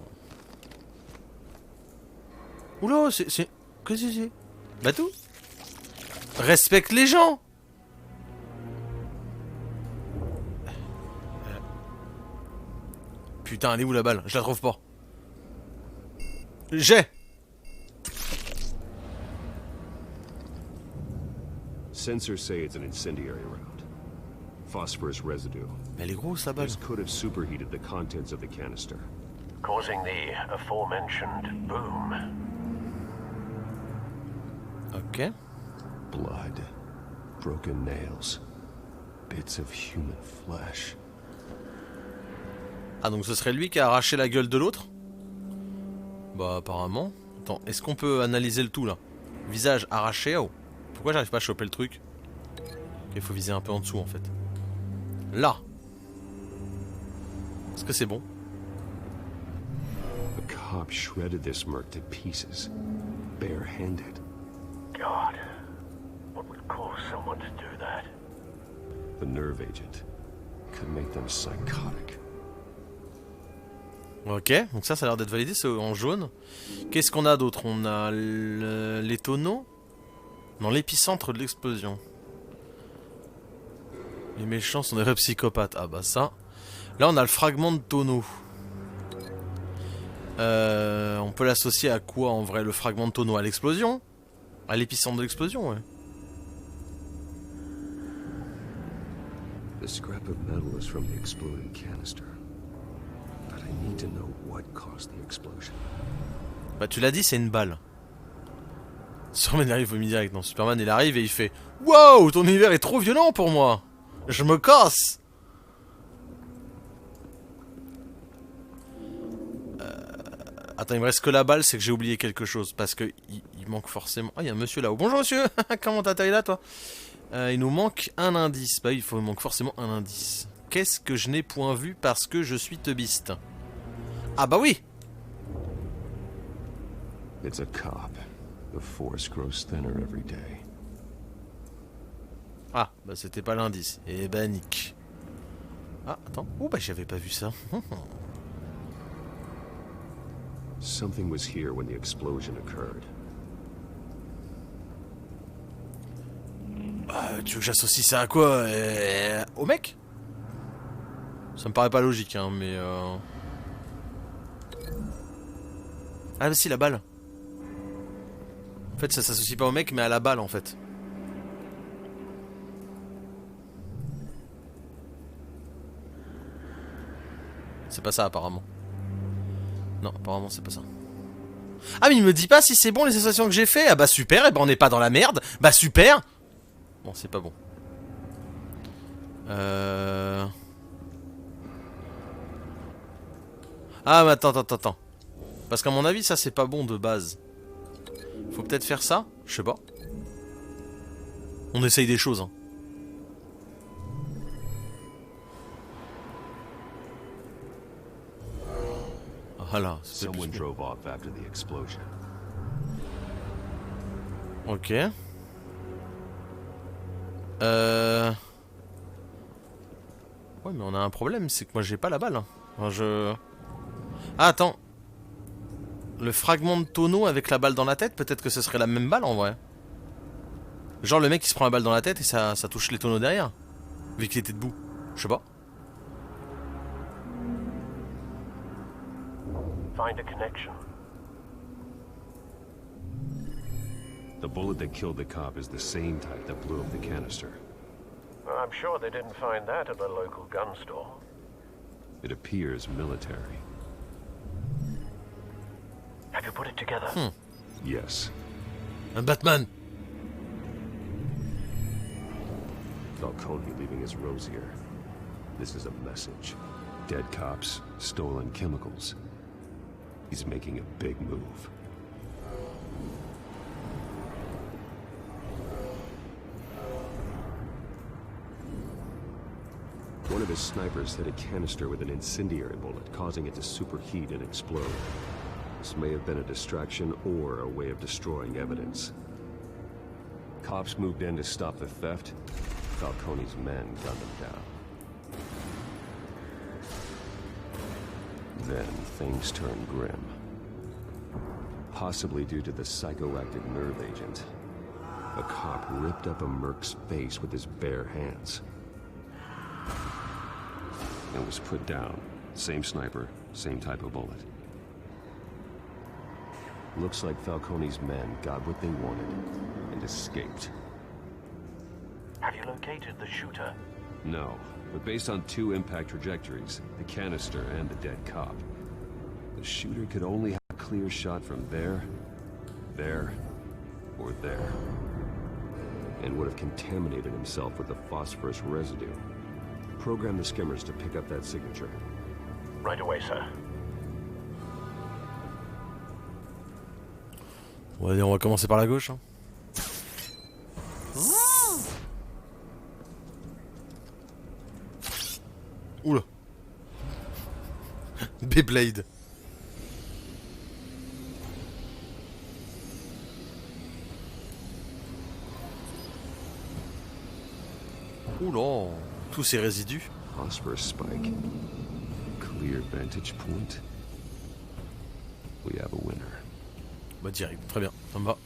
[SPEAKER 1] Oula, c'est... Qu'est-ce que c'est? Bateau? Respecte les gens! Putain, elle est où la balle? Je la trouve pas. J'ai!
[SPEAKER 7] Sensors say it's an incendiary round. Phosphorus residue.
[SPEAKER 1] Mais elle est grosse la balle.
[SPEAKER 7] This could have superheated the contents of the canister,
[SPEAKER 16] causing the aforementioned boom.
[SPEAKER 1] Ok.
[SPEAKER 7] Blood, broken nails, bits of human flesh.
[SPEAKER 1] Ah, donc ce serait lui qui a arraché la gueule de l'autre? Bah apparemment. Attends, est-ce qu'on peut analyser le tout là? Visage arraché, oh. Pourquoi j'arrive pas à choper le truc? Ok, il faut viser un peu en dessous en fait. Là. Est-ce que c'est bon?
[SPEAKER 7] A cop shredded this merc to pieces, bare-handed.
[SPEAKER 16] God, what would cause someone to do that?
[SPEAKER 7] The nerve agent could make them psychotic.
[SPEAKER 1] Ok, donc ça a l'air d'être validé, c'est en jaune. Qu'est-ce qu'on a d'autre? On a les tonneaux. Dans l'épicentre de l'explosion. Les méchants sont des vrais psychopathes. Ah bah ça. Là on a le fragment de tonneau. On peut l'associer à quoi en vrai? Le fragment de tonneau? À l'explosion? À l'épicentre de l'explosion, ouais.
[SPEAKER 7] The scrap of metal is from the exploded canister. But I need to know what caused the explosion.
[SPEAKER 1] Bah tu l'as dit, c'est une balle. Superman arrive au midi direct. Non, Superman il arrive et il fait wow, ton univers est trop violent pour moi. Je me casse. Attends, il me reste que la balle, c'est que j'ai oublié quelque chose. Parce que il manque forcément... Ah, il y a un monsieur là-haut. Bonjour monsieur. Comment t'atterris là toi? Il nous manque un indice. Bah il manque forcément un indice. Qu'est-ce que je n'ai point vu parce que je suis teubiste? Ah bah oui.
[SPEAKER 7] It's a cop. The force grows thinner every day.
[SPEAKER 1] Ah, bah c'était pas l'indice. Eh bah nique. Ah, attends. Oh bah j'avais pas vu ça.
[SPEAKER 7] Something was here when the explosion occurred.
[SPEAKER 1] Tu veux que j'associe ça à quoi? Au mec? Ça me paraît pas logique, hein, mais... Ah bah si, la balle. En fait, ça s'associe pas au mec, mais à la balle, en fait. C'est pas ça, apparemment. Non, apparemment, c'est pas ça. Ah, mais il me dit pas si c'est bon, les associations que j'ai fait. Ah bah super, et bah on n'est pas dans la merde. Bah super. Bon, c'est pas bon. Ah, mais attends. Parce qu'à mon avis, ça, c'est pas bon de base. Faut peut-être faire ça? Je sais pas. On essaye des choses, hein. Voilà.
[SPEAKER 7] Someone drove off after the explosion.
[SPEAKER 1] Ok. Ouais, mais on a un problème, c'est que moi j'ai pas la balle. Hein. Enfin, Ah, attends. Le fragment de tonneau avec la balle dans la tête, peut-être que ce serait la même balle en vrai. Genre le mec qui se prend la balle dans la tête et ça touche les tonneaux derrière. Vu qu'il était debout. Je sais pas.
[SPEAKER 16] Find a connection.
[SPEAKER 7] The bullet that killed the cop is the same type that blew up the canister.
[SPEAKER 16] I'm sure they didn't find that at the local gun store.
[SPEAKER 7] It appears military.
[SPEAKER 16] Have you put it together?
[SPEAKER 7] Yes.
[SPEAKER 1] Un Batman.
[SPEAKER 7] Falcone leaving his rose here. This is a message. Dead cops, stolen chemicals. He's making a big move. One of his snipers hit a canister with an incendiary bullet, causing it to superheat and explode. This may have been a distraction or a way of destroying evidence. Cops moved in to stop the theft. Falcone's men gunned them down. Then things turned grim. Possibly due to the psychoactive nerve agent. A cop ripped up a merc's face with his bare hands. And was put down. Same sniper, same type of bullet. Looks like Falcone's men got what they wanted and escaped.
[SPEAKER 16] Have you located the shooter?
[SPEAKER 7] No, but based on two impact trajectories, the canister and the dead cop, the shooter could only have a clear shot from there, or there. And would have contaminated himself with the phosphorus residue. Program the skimmers to pick up that signature.
[SPEAKER 16] Right away, sir.
[SPEAKER 1] Ouais, on va commencer par la gauche. Hein. Oula. Beyblade. Oula. Tous ces résidus.
[SPEAKER 7] Phosphorus spike. Clear vantage point. We have a winner.
[SPEAKER 1] Bah direct, très bien, ça me va.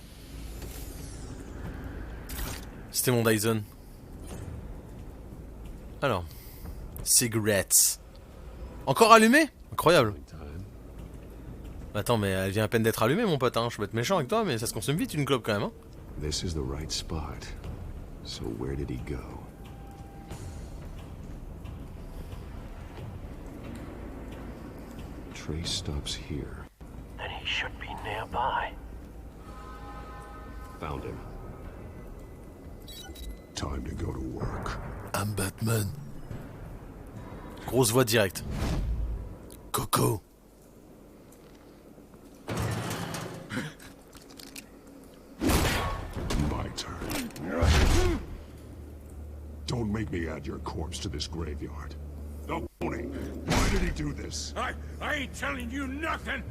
[SPEAKER 1] C'était mon Dyson. Alors. Cigarettes. Encore allumé? Incroyable. Attends, mais elle vient à peine d'être allumée, mon pote, hein. Je peux être méchant avec toi, mais ça se consomme vite une clope quand même, hein.
[SPEAKER 7] This is the right spot. So where did he go? Trace stops here.
[SPEAKER 16] Then he should be nearby.
[SPEAKER 7] Found him.
[SPEAKER 13] Time to go to work.
[SPEAKER 1] I'm Batman. Grosse voix directe. Coco.
[SPEAKER 13] My turn. Don't make me add your corpse to this graveyard. Tony, why did he do this?
[SPEAKER 12] I ain't telling you nothing.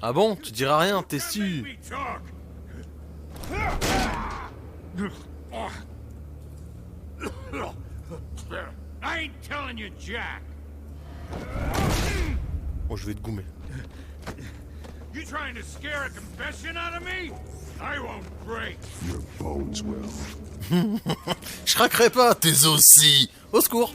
[SPEAKER 1] Ah bon? Tu diras rien, t'es sûr?
[SPEAKER 12] I ain't telling you, Jack.
[SPEAKER 1] Oh, je vais te goumer.
[SPEAKER 12] You trying to scare a confession out of me? I won't break.
[SPEAKER 13] Your bones will.
[SPEAKER 1] Je craquerai pas, tes aussi. Au secours.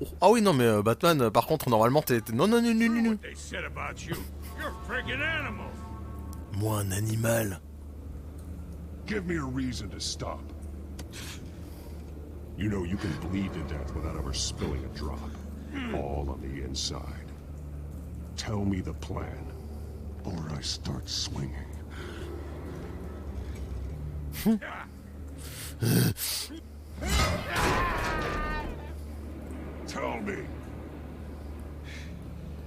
[SPEAKER 1] Oh, ah oui, non, mais Batman, par contre, normalement, t'es... Non. Moi, un animal.
[SPEAKER 13] Give me a reason to stop. You know you can bleed to death without ever spilling a drop. All on the inside. Tell me the plan, or I start swinging. Tell me.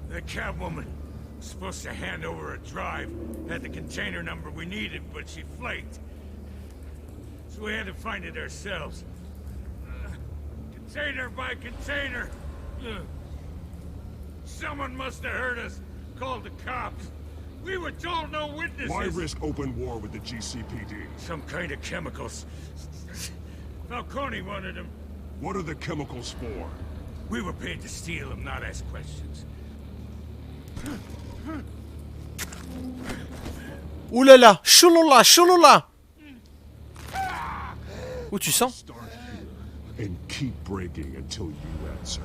[SPEAKER 12] The Catwoman was supposed to hand over a drive. Had the container number we needed, but she flaked. So we had to find it ourselves. Container by container. Someone must have heard us.
[SPEAKER 3] called the cops. We were told no witnesses.
[SPEAKER 13] Why risk open war with the GCPD?
[SPEAKER 3] Some kind of chemicals. Falcone wanted them.
[SPEAKER 13] What are the chemicals for?
[SPEAKER 3] We were paid to steal them, not ask questions.
[SPEAKER 1] Ouh là là, chouloula, chouloula. Où tu sens?
[SPEAKER 13] And keep breaking until you answer.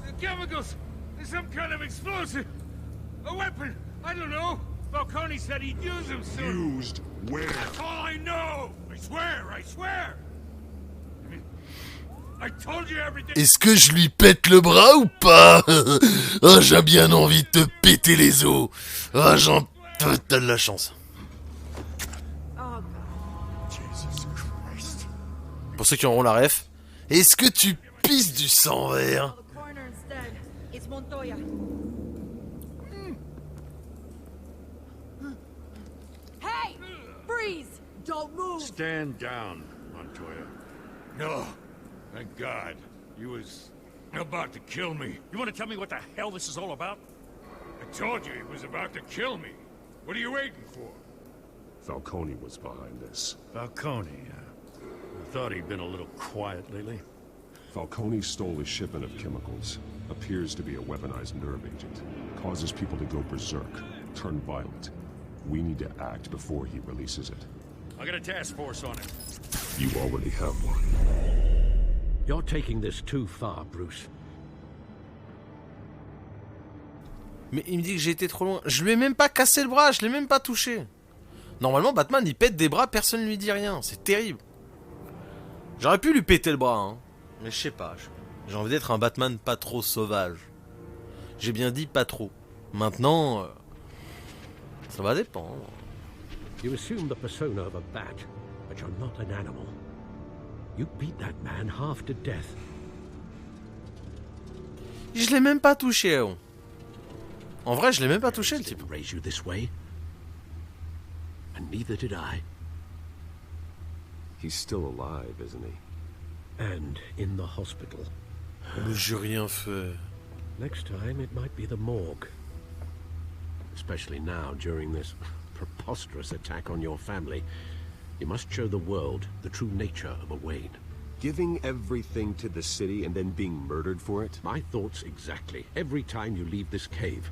[SPEAKER 3] The chemicals! There's some kind of explosive! A weapon! I don't know! Falcone said he'd use them soon!
[SPEAKER 13] Used where?
[SPEAKER 3] That's all I know! I swear! I swear! I told you everything!
[SPEAKER 17] Est-ce que je lui pète le bras ou pas? Oh, j'ai bien envie de te péter les os. Ah, j'en... T'as de la chance.
[SPEAKER 1] Pour ceux qui auront la ref.
[SPEAKER 17] Est-ce que tu pisses du sang vert?
[SPEAKER 18] Hey! Freeze! Don't move!
[SPEAKER 3] Stand down, Montoya. No. Thank God. He was about to kill me.
[SPEAKER 19] You want to tell me what the hell this is all about?
[SPEAKER 3] I told you he was about to kill me. What are you waiting for?
[SPEAKER 13] Falcone was behind this.
[SPEAKER 3] Falcone, I thought he'd been a little quiet lately.
[SPEAKER 13] Falcone stole a shipment of chemicals. Appears to be a weaponized nerve agent. Causes people to go berserk, turn violent. We need to act before he releases it.
[SPEAKER 19] I got a task force on it.
[SPEAKER 13] You already have one.
[SPEAKER 6] You're taking this too far, Bruce.
[SPEAKER 1] Mais il me dit que j'ai été trop loin. Je lui ai même pas cassé le bras, je l'ai même pas touché. Normalement, Batman, il pète des bras, personne ne lui dit rien. C'est terrible. J'aurais pu lui péter le bras, hein. Mais je sais pas. J'ai envie d'être un Batman pas trop sauvage. J'ai bien dit pas trop. Maintenant, ça va dépendre.
[SPEAKER 6] You assume the persona of a bat, but you're not an animal. You beat that man half to death.
[SPEAKER 1] Je l'ai même pas touché, oh. En vrai, je l'ai même pas touché, le type.
[SPEAKER 6] Raise you this way, and neither did I.
[SPEAKER 7] He's still alive, isn't he?
[SPEAKER 6] And in the hospital.
[SPEAKER 1] Mais j'ai rien fait.
[SPEAKER 6] Next time, it might be the morgue. Especially now, during this preposterous attack on your family. You must show the world the true nature of a Wayne.
[SPEAKER 7] Giving everything to the city and then being murdered for it?
[SPEAKER 6] My thoughts exactly. Every time you leave this cave.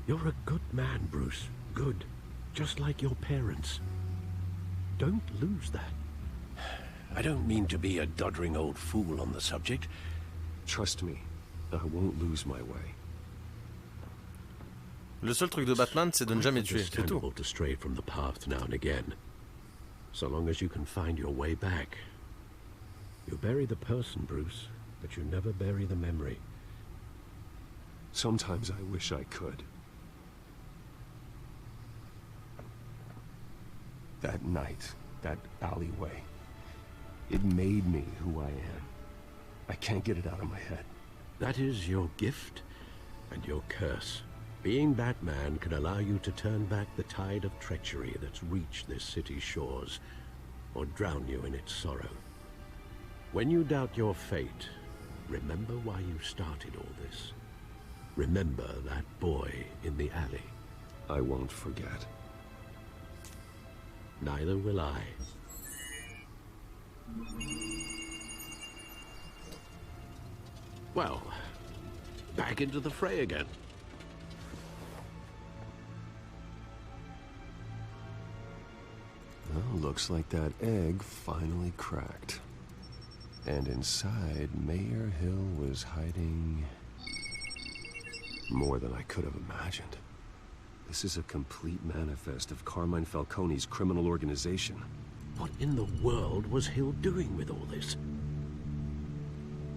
[SPEAKER 6] You're a good man, Bruce. Good. Just like your parents. Don't lose that. I don't mean to be a doddering old fool on the subject.
[SPEAKER 7] Trust me, I won't lose my way.
[SPEAKER 1] Le seul truc de Batman, c'est de ne jamais tuer, c'est tout.
[SPEAKER 6] To stray from the path now and again. So long as you can find your way back. You bury the person, Bruce, but you never bury the memory.
[SPEAKER 7] Sometimes I wish I could. That night, that alleyway, it made me who I am. I can't get it out of my head.
[SPEAKER 6] That is your gift and your curse. Being Batman can allow you to turn back the tide of treachery that's reached this city's shores, or drown you in its sorrow. When you doubt your fate, remember why you started all this. Remember that boy in the alley.
[SPEAKER 7] I won't forget.
[SPEAKER 6] Neither will I. Well, back into the fray again.
[SPEAKER 7] Well, looks like that egg finally cracked. And inside, Mayor Hill was hiding more than I could have imagined. This is a complete manifest of Carmine Falcone's criminal organization.
[SPEAKER 6] What in the world was Hill doing with all this?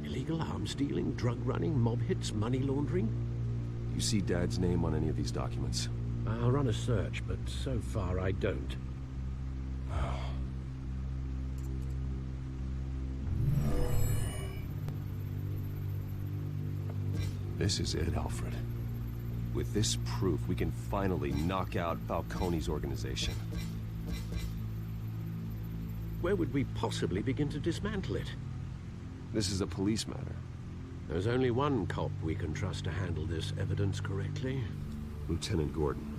[SPEAKER 6] Illegal arms dealing, drug running, mob hits, money laundering?
[SPEAKER 7] You see Dad's name on any of these documents?
[SPEAKER 6] I'll run a search, but so far I don't.
[SPEAKER 7] This is it, Alfred. With this proof, we can finally knock out Falcone's organization.
[SPEAKER 6] Where would we possibly begin to dismantle it?
[SPEAKER 7] This is a police matter.
[SPEAKER 6] There's only one cop we can trust to handle this evidence correctly.
[SPEAKER 7] Lieutenant Gordon.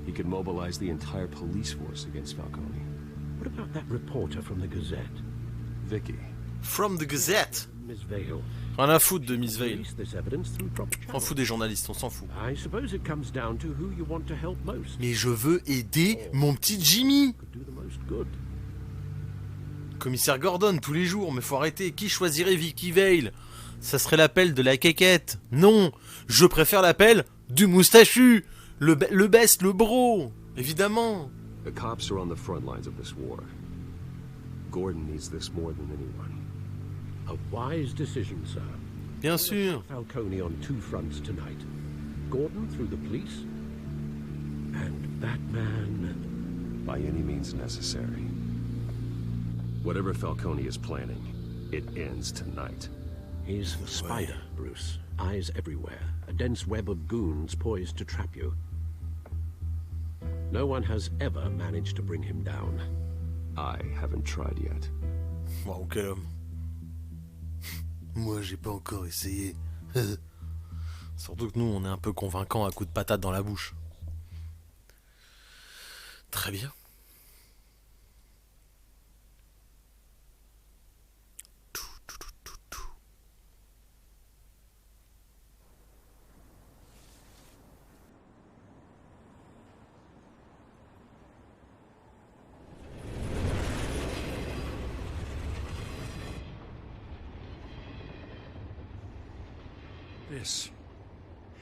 [SPEAKER 7] He could mobilize the entire police force against Falcone.
[SPEAKER 6] What about that reporter from the Gazette?
[SPEAKER 7] Vicky.
[SPEAKER 1] From the Gazette.
[SPEAKER 6] Miss Vale.
[SPEAKER 1] Rien à foutre de Miss Vale.
[SPEAKER 6] Release this evidence through proper
[SPEAKER 1] On s'en fout des journalistes, on s'en fout.
[SPEAKER 6] I suppose it comes down to who you want to help most.
[SPEAKER 1] Mais je veux aider mon petit Jimmy.
[SPEAKER 6] Could do the most good.
[SPEAKER 1] Commissaire Gordon tous les jours, mais faut arrêter. Qui choisirait Vicky Vale? Ça serait l'appel de la quéquette. Non, je préfère l'appel du moustachu. Le best, le bro. Évidemment.
[SPEAKER 7] The cops are on the front lines of this war. Gordon needs this more than anyone.
[SPEAKER 6] A wise decision, sir.
[SPEAKER 1] Bien sûr.
[SPEAKER 6] Falcone on two fronts tonight. Gordon through the police, and Batman
[SPEAKER 7] by any means necessary. Whatever Falcone is planning, it ends tonight.
[SPEAKER 6] He's the spider, Bruce. Eyes everywhere. A dense web of goons poised to trap you. No one has ever managed to bring him down.
[SPEAKER 7] I haven't tried yet.
[SPEAKER 1] Wow, quel homme. Moi, j'ai pas encore essayé. Surtout que nous, on est un peu convaincants à coups de patate dans la bouche. Très bien.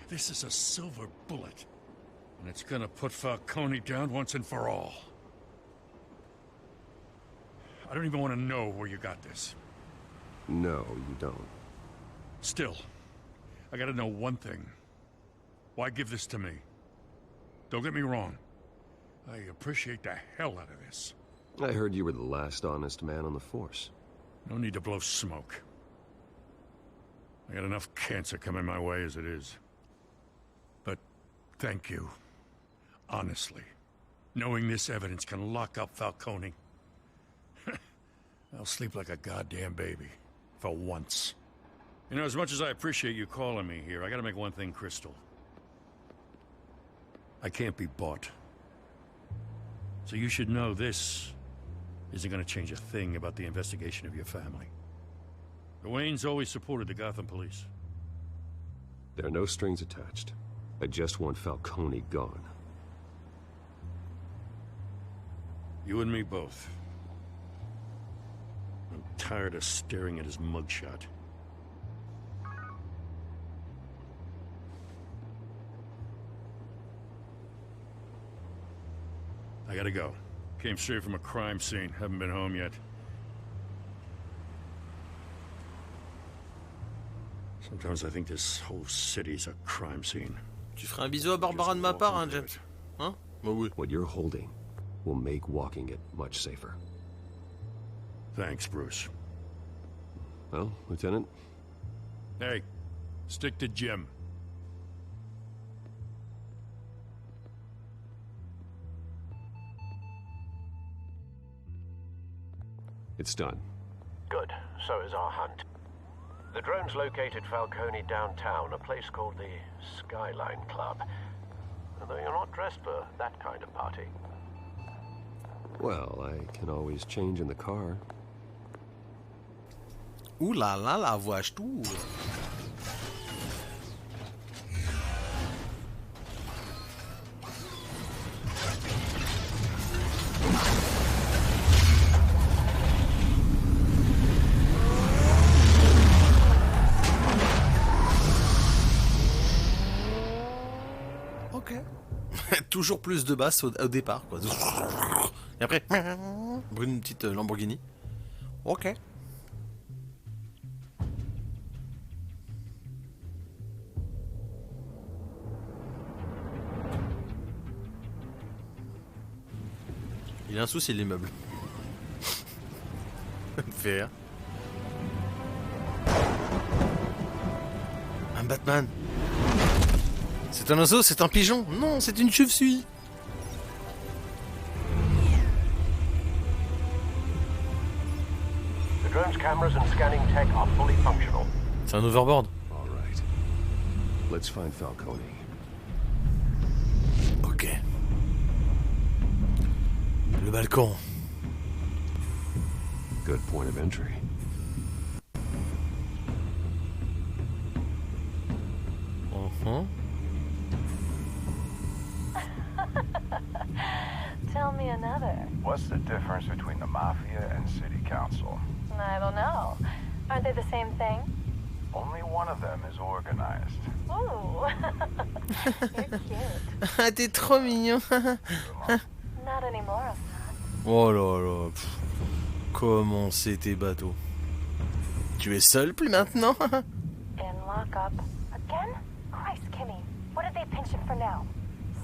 [SPEAKER 12] This is a silver bullet, and it's gonna put Falcone down once and for all. I don't even want to know where you got this.
[SPEAKER 7] No, you don't.
[SPEAKER 12] Still, I gotta know one thing. Why give this to me? Don't get me wrong. I appreciate the hell out of this.
[SPEAKER 7] I heard you were the last honest man on the force.
[SPEAKER 12] No need to blow smoke. I got enough cancer coming my way as it is. But thank you. Honestly. Knowing this evidence can lock up Falcone. I'll sleep like a goddamn baby. For once. You know, as much as I appreciate you calling me here, I gotta make one thing crystal. I can't be bought. So you should know this isn't gonna change a thing about the investigation of your family. The Waynes always supported the Gotham police.
[SPEAKER 7] There are no strings attached. I just want Falcone gone.
[SPEAKER 12] You and me both. I'm tired of staring at his mugshot. I gotta go. Came straight from a crime scene. Haven't been home yet. Sometimes I think this whole city's a crime scene.
[SPEAKER 1] Tu ferais un bisou à Barbara de ma part, hein, James? Hein? Bah oui.
[SPEAKER 7] What you're holding will make walking it much safer.
[SPEAKER 12] Thanks, Bruce.
[SPEAKER 7] Well, Lieutenant?
[SPEAKER 12] Hey, stick to Jim.
[SPEAKER 7] It's done.
[SPEAKER 16] Good. So is our hunt. The drones located Falcone downtown, a place called the Skyline Club. Although you're not dressed for that kind of party.
[SPEAKER 7] Well, I can always change in the car.
[SPEAKER 1] Ouh là là, la voiture. Toujours plus de basses au départ, quoi. Et après, une petite Lamborghini. Ok. Il a un souci, l'immeuble. Faire. Un Batman. C'est un oiseau, c'est un pigeon. Non, c'est une chauve-souris.
[SPEAKER 16] The drone's camera cameras and scanning tech are fully functional.
[SPEAKER 1] C'est un overboard.
[SPEAKER 7] All right. Let's find Falcone.
[SPEAKER 1] Ok. Le balcon.
[SPEAKER 7] Good point of entry.
[SPEAKER 20] Tell me another.
[SPEAKER 21] What's the difference between the Mafia and City Council?
[SPEAKER 20] I don't know. Aren't they the same thing?
[SPEAKER 21] Only one of them is organized.
[SPEAKER 20] Ooh. You're cute.
[SPEAKER 1] Ah, t'es trop mignon.
[SPEAKER 20] Not anymore.
[SPEAKER 1] Oh là là. Comment c'est tes bateaux? Tu es seul plus maintenant?
[SPEAKER 20] In lockup. Again? Christ, Kimmy. What did they pinch him for now?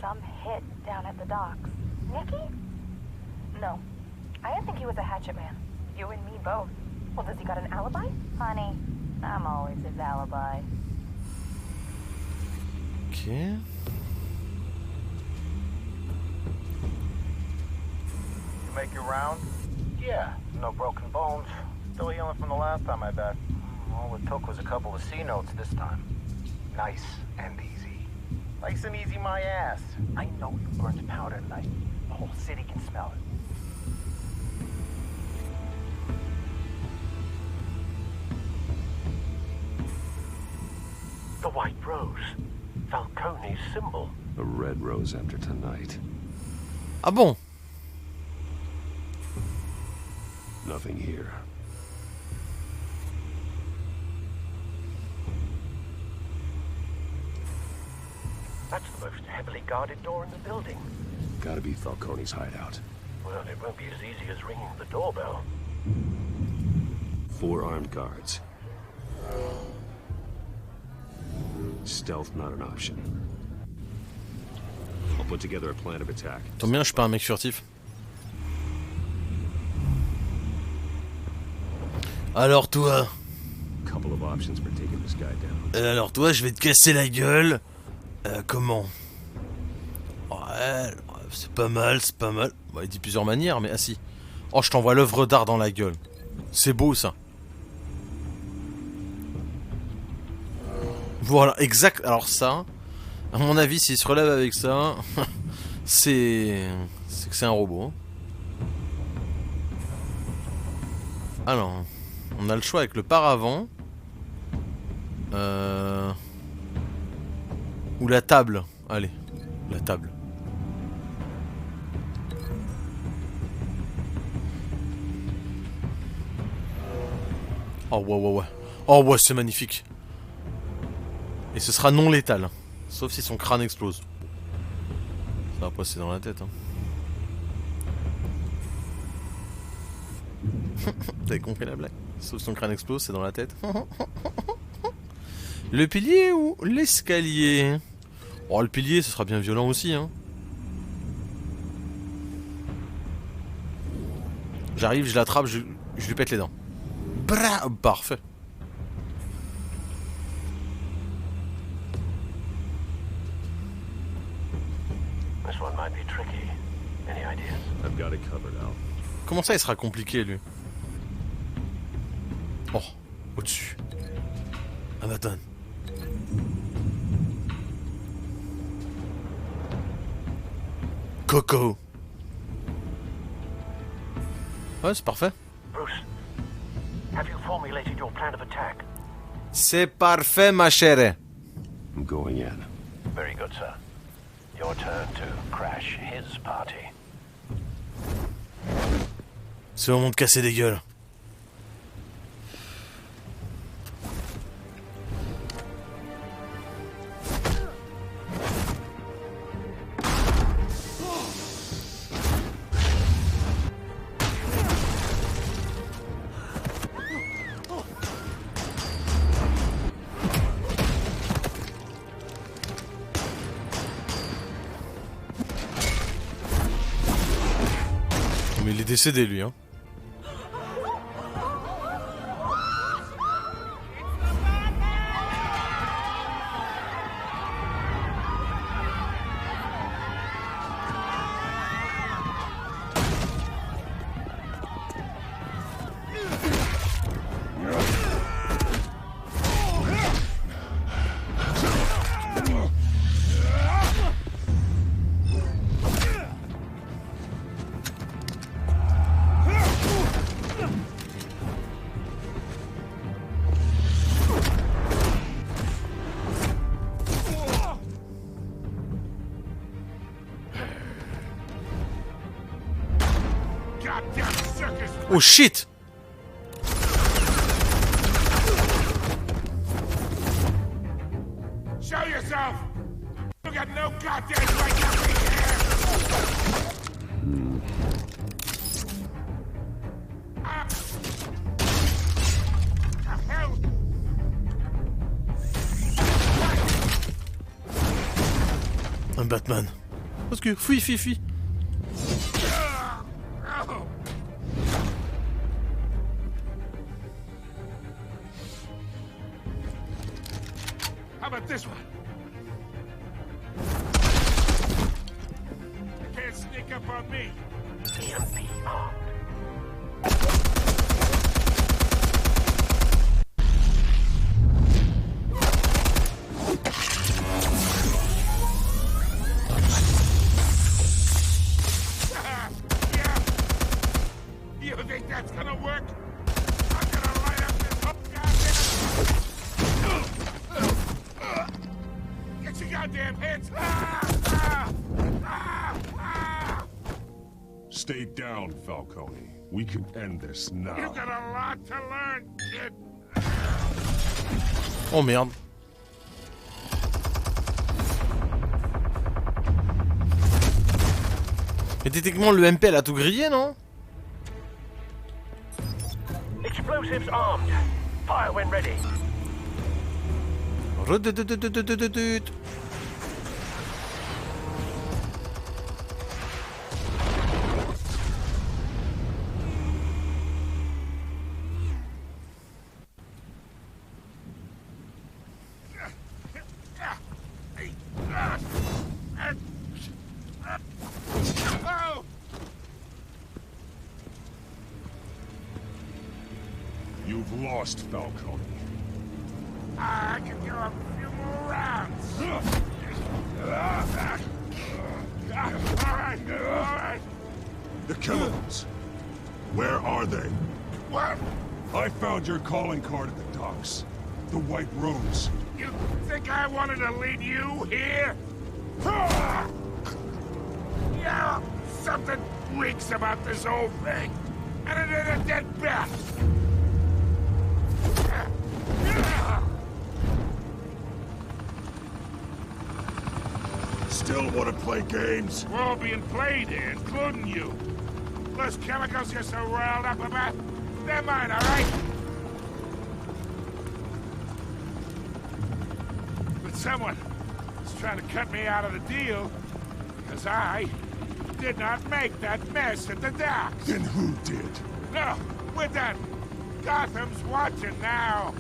[SPEAKER 20] Some hit down at the docks. Nikki? No. I didn't think he was a hatchet man. You and me both. Well, does he got an alibi? Honey, I'm always his alibi.
[SPEAKER 1] Okay.
[SPEAKER 21] You make your round? Yeah, no broken bones. Still healing from the last time, I bet. All it took was a couple of C notes this time. Nice and easy. Nice and easy, my ass. I know you burned powder tonight. The whole city can smell it.
[SPEAKER 16] The white rose. Falcone's symbol.
[SPEAKER 7] A red rose after tonight.
[SPEAKER 1] Ah bon?
[SPEAKER 7] Nothing here.
[SPEAKER 16] That's the most heavily guarded door in the building.
[SPEAKER 7] Gotta be Falcone's hideout.
[SPEAKER 16] Well, it won't be as easy as ringing the doorbell.
[SPEAKER 7] 4 armed guards. Stealth not an option. I'll put together a plan of attack.
[SPEAKER 1] Tombe bien, je suis pas un mec furtif. Alors toi.
[SPEAKER 7] Couple of options for taking this guy down.
[SPEAKER 1] Alors toi, je vais te casser la gueule. Comment? Ouais, c'est pas mal, c'est pas mal. Bon, il dit plusieurs manières, mais ah si. Oh, je t'envoie l'œuvre d'art dans la gueule. C'est beau ça. Voilà, exact. Alors ça, à mon avis, s'il se relève avec ça, c'est que c'est un robot. Alors, on a le choix avec le paravent. Ou la table. Allez, la table. Oh ouais ouais ouais. Oh ouais, c'est magnifique. Et ce sera non létal. Sauf si son crâne explose. Ça va passer dans la tête. Hein. T'avais compris la blague? Sauf si son crâne explose, c'est dans la tête. Le pilier ou l'escalier? Oh, le pilier, ce sera bien violent aussi. Hein. J'arrive, je l'attrape, je lui pète les dents. Bra, parfait.
[SPEAKER 16] This one might be tricky. Any ideas?
[SPEAKER 7] I've got it covered, Al.
[SPEAKER 1] Comment ça, il sera compliqué, lui? Oh, au-dessus. Ah, attends. Coco. Ouais, c'est parfait.
[SPEAKER 16] Bruce, have you formulated your plan of attack?
[SPEAKER 1] C'est parfait, ma chère.
[SPEAKER 7] I'm going in.
[SPEAKER 16] Very good, sir. Your turn to crash his party.
[SPEAKER 1] C'est le moment de casser des gueules. Mais il est décédé, lui, hein. Oh shit!
[SPEAKER 12] Show yourself! You got no goddamn right to be here! Hell!
[SPEAKER 1] Un Batman. Parce que fuis, fuis, fuis.
[SPEAKER 12] How about this one? You can't sneak up on me.
[SPEAKER 16] EMP armed.
[SPEAKER 12] You think that's gonna work? I'm gonna light up this whole goddamn... Get your goddamn hands!
[SPEAKER 13] Stay down, Falcone. We can end this now.
[SPEAKER 12] You got a lot to learn, kid.
[SPEAKER 1] Oh merde. Mais techniquement le MP elle a tout grillé, non?
[SPEAKER 16] Explosives armed. Fire when ready.
[SPEAKER 13] You've lost, Falcone.
[SPEAKER 12] I can do a few more rounds. All right.
[SPEAKER 13] The chemicals. Where are they?
[SPEAKER 12] What?
[SPEAKER 13] I found your calling card at the docks. The White Rose.
[SPEAKER 12] You think I wanted to lead you here? Yeah, something reeks about this whole thing. And it ain't a dead bat.
[SPEAKER 13] Still want to play games?
[SPEAKER 12] We're all being played here, including you. Those chemicals you're so riled up about, they're mine, all right? But someone is trying to cut me out of the deal, because I did not make that mess at the docks.
[SPEAKER 13] Then who did?
[SPEAKER 12] No, we're done. Gotham's watching now.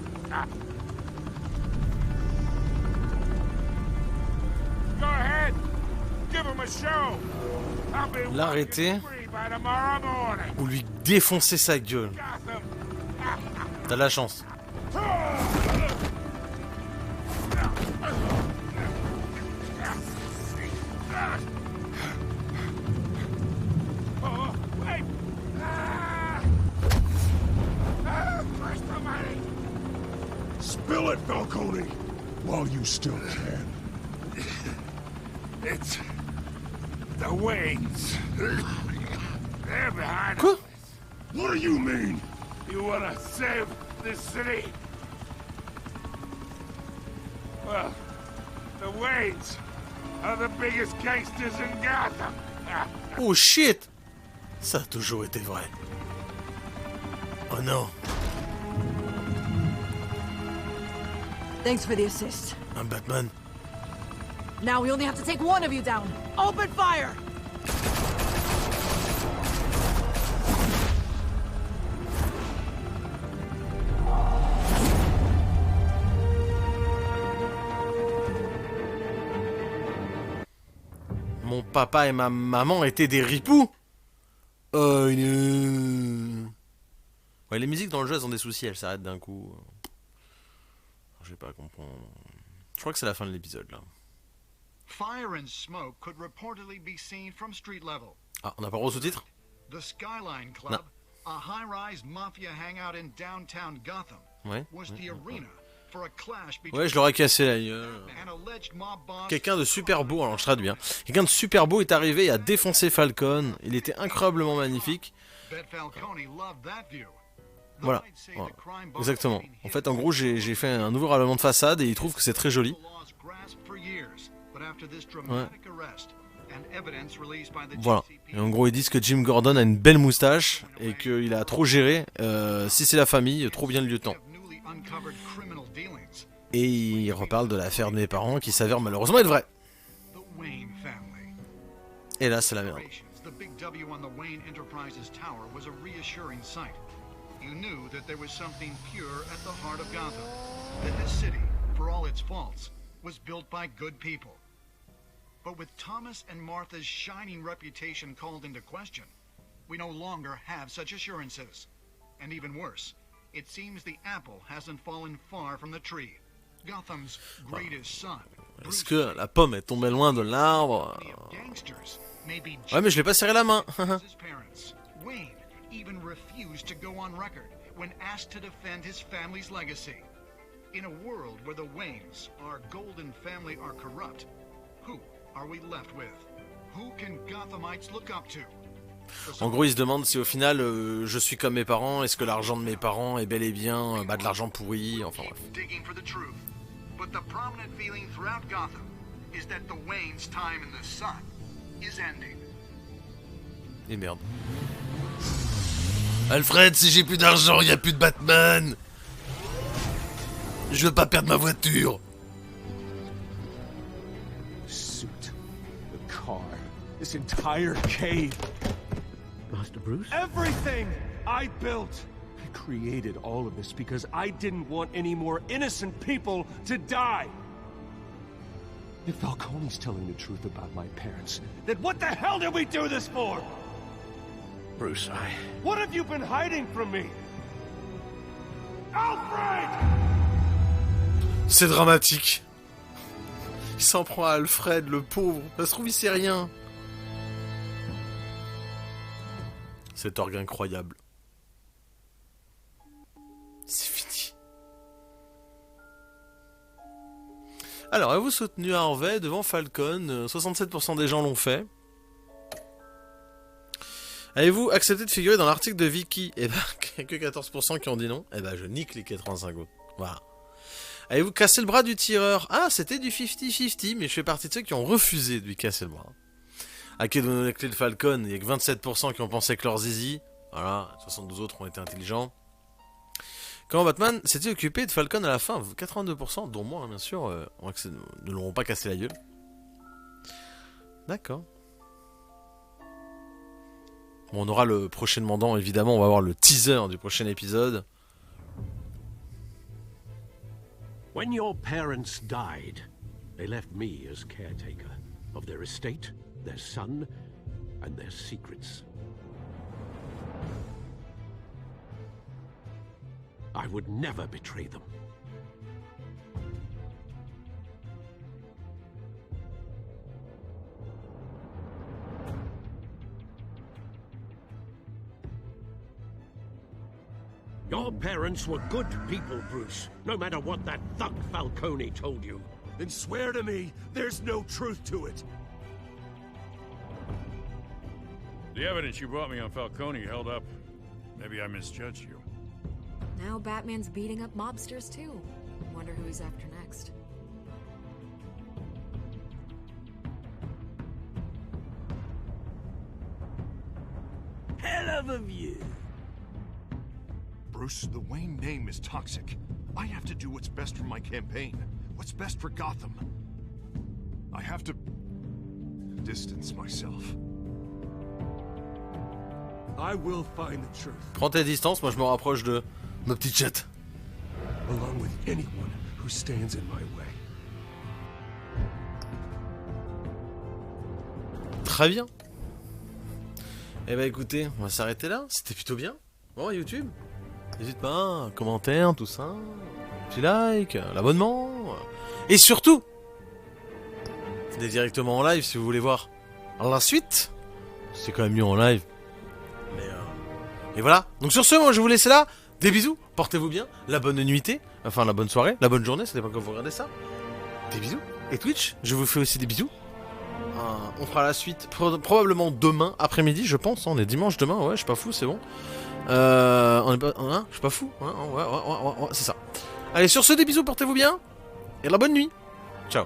[SPEAKER 12] Go ahead. Give him a show. I'll be
[SPEAKER 1] L'arrêter
[SPEAKER 12] free by tomorrow morning.
[SPEAKER 1] ou lui défoncer sa gueule. T'as la chance.
[SPEAKER 12] Oh, wait. Christ almighty.
[SPEAKER 13] Spill it, Falcone, while you still can.
[SPEAKER 12] It's the Waynes. They're behind
[SPEAKER 1] Quoi?
[SPEAKER 12] us.
[SPEAKER 13] What do you mean?
[SPEAKER 12] You wanna save this city? Well, the Waynes are the biggest gangsters in Gotham.
[SPEAKER 1] Oh shit! Ça a toujours été vrai. Oh non.
[SPEAKER 18] Thanks for the assist.
[SPEAKER 1] Un Batman.
[SPEAKER 18] Now we only have to take one of you down. Open fire!
[SPEAKER 1] Mon papa et ma maman étaient des ripoux. Oh non. Ouais, les musiques dans le jeu, elles ont des soucis, elles s'arrêtent d'un coup. Je vais pas comprendre. Je crois que c'est la fin de l'épisode là.
[SPEAKER 2] Fire and smoke could reportedly be seen from street level.
[SPEAKER 1] Ah, on n'a pas le sous-titre?
[SPEAKER 2] The Skyline Club,
[SPEAKER 1] Non.
[SPEAKER 2] a high-rise mafia hangout in downtown Gotham,
[SPEAKER 1] Ouais.
[SPEAKER 2] was the arena for a clash between
[SPEAKER 1] Ouais, je l'aurais cassé la gueule.
[SPEAKER 2] an alleged mob boss.
[SPEAKER 1] Quelqu'un de super beau, alors je traduis bien. Quelqu'un de super beau est arrivé et a défoncé Falcon. Il était incroyablement magnifique. Voilà. Voilà. Exactement. En fait, en gros, j'ai fait un nouveau ravalement de façade et il trouve que c'est très joli. Ouais. Voilà. Et en gros, ils disent que Jim Gordon a une belle moustache et qu'il a trop géré. Si c'est la famille, trop bien le lieutenant. Et il reparle de l'affaire de mes parents qui s'avère malheureusement être vraie. Et là, c'est la merde.
[SPEAKER 2] You knew that there was something pure at the heart of Gotham, that this city, for all its faults, was built by good people. But with Thomas and Martha's shining reputation called into question, we no longer have such assurances. And even worse, it seems the apple hasn't fallen far from the tree. Gotham's greatest son.
[SPEAKER 1] Est-ce que la pomme est tombée loin de l'arbre? Ouais, mais je l'ai pas serré la main.
[SPEAKER 2] Wayne even refused to go on record when asked to defend his family's legacy. In a world where the Waynes, our golden family, are corrupt, who are we left with? Who can Gothamites look up to?
[SPEAKER 1] En gros, il se demande si au final je suis comme mes parents, est-ce que l'argent de mes parents est bel et bien de l'argent pourri, enfin bref.
[SPEAKER 2] But the prominent feeling throughout Gotham is that the Waynes' time in the sun is ending.
[SPEAKER 1] Et merde.
[SPEAKER 17] Alfred, si j'ai plus d'argent, y a plus de Batman. Je veux pas perdre ma voiture.
[SPEAKER 5] Suit, the car, this entire cave.
[SPEAKER 6] Master Bruce?
[SPEAKER 5] Everything I built. I created all of this because I didn't want any more innocent people to die. If Falcone's telling the truth about my parents, then what the hell did we do this for?
[SPEAKER 6] Bruce,
[SPEAKER 5] What have you been hiding from me? Alfred!
[SPEAKER 1] C'est dramatique. Il s'en prend à Alfred, le pauvre. Ça se trouve, il sait rien. Cet orgue incroyable. C'est fini. Alors, avez-vous soutenu Harvey devant Falcon? 67% des gens l'ont fait. Avez-vous accepté de figurer dans l'article de Vicky? Eh ben, que 14% qui ont dit non. Eh ben, je nique les 85 autres. Voilà. Avez-vous cassé le bras du tireur? Ah, c'était du 50-50, mais je fais partie de ceux qui ont refusé de lui casser le bras. À qui donner la clé de Falcon? Il n'y a que 27% qui ont pensé que leur zizi. Voilà, 72 autres ont été intelligents. Comment Batman s'est-il occupé de Falcon à la fin? 82%, dont moi, hein, bien sûr, ne l'auront pas cassé la gueule. D'accord. Bon, on aura le prochainement dans, évidemment, on va avoir le teaser du prochain épisode.
[SPEAKER 6] When your parents died, they left me as caretaker of their estate, their son, and their secrets. I would never betray them. Your parents were good people, Bruce, no matter what that thug Falcone told you.
[SPEAKER 5] Then swear to me there's no truth to it.
[SPEAKER 19] The evidence you brought me on Falcone held up. Maybe I misjudged you.
[SPEAKER 11] Now Batman's beating up mobsters too. Wonder who he's after next.
[SPEAKER 5] Hell of a view.
[SPEAKER 4] Bruce, the Wayne name is toxic. I have to do what's best for my campaign. What's best for Gotham. I have to distance myself.
[SPEAKER 5] I will find the truth.
[SPEAKER 1] Prends tes distances, moi je me rapproche de ma petite chatte.
[SPEAKER 5] Along with anyone who stands in my way.
[SPEAKER 1] Très bien. Eh ben écoutez, on va s'arrêter là. C'était plutôt bien. Bon, YouTube, n'hésite pas, un commentaire, tout ça, un petit like, l'abonnement. Et surtout, venez directement en live si vous voulez voir la suite. C'est quand même mieux en live. Et voilà. Donc sur ce, moi je vais vous laisser là. Des bisous, portez-vous bien. La bonne nuitée, enfin la bonne soirée, la bonne journée, ça dépend quand vous regardez ça. Des bisous. Et Twitch, je vous fais aussi des bisous. la suite probablement demain après-midi, je pense. Hein, on est dimanche demain, ouais, je suis pas fou, c'est bon. On est pas, hein, je suis pas fou, hein, ouais, c'est ça. Allez, sur ce, des bisous, portez-vous bien et la bonne nuit. Ciao.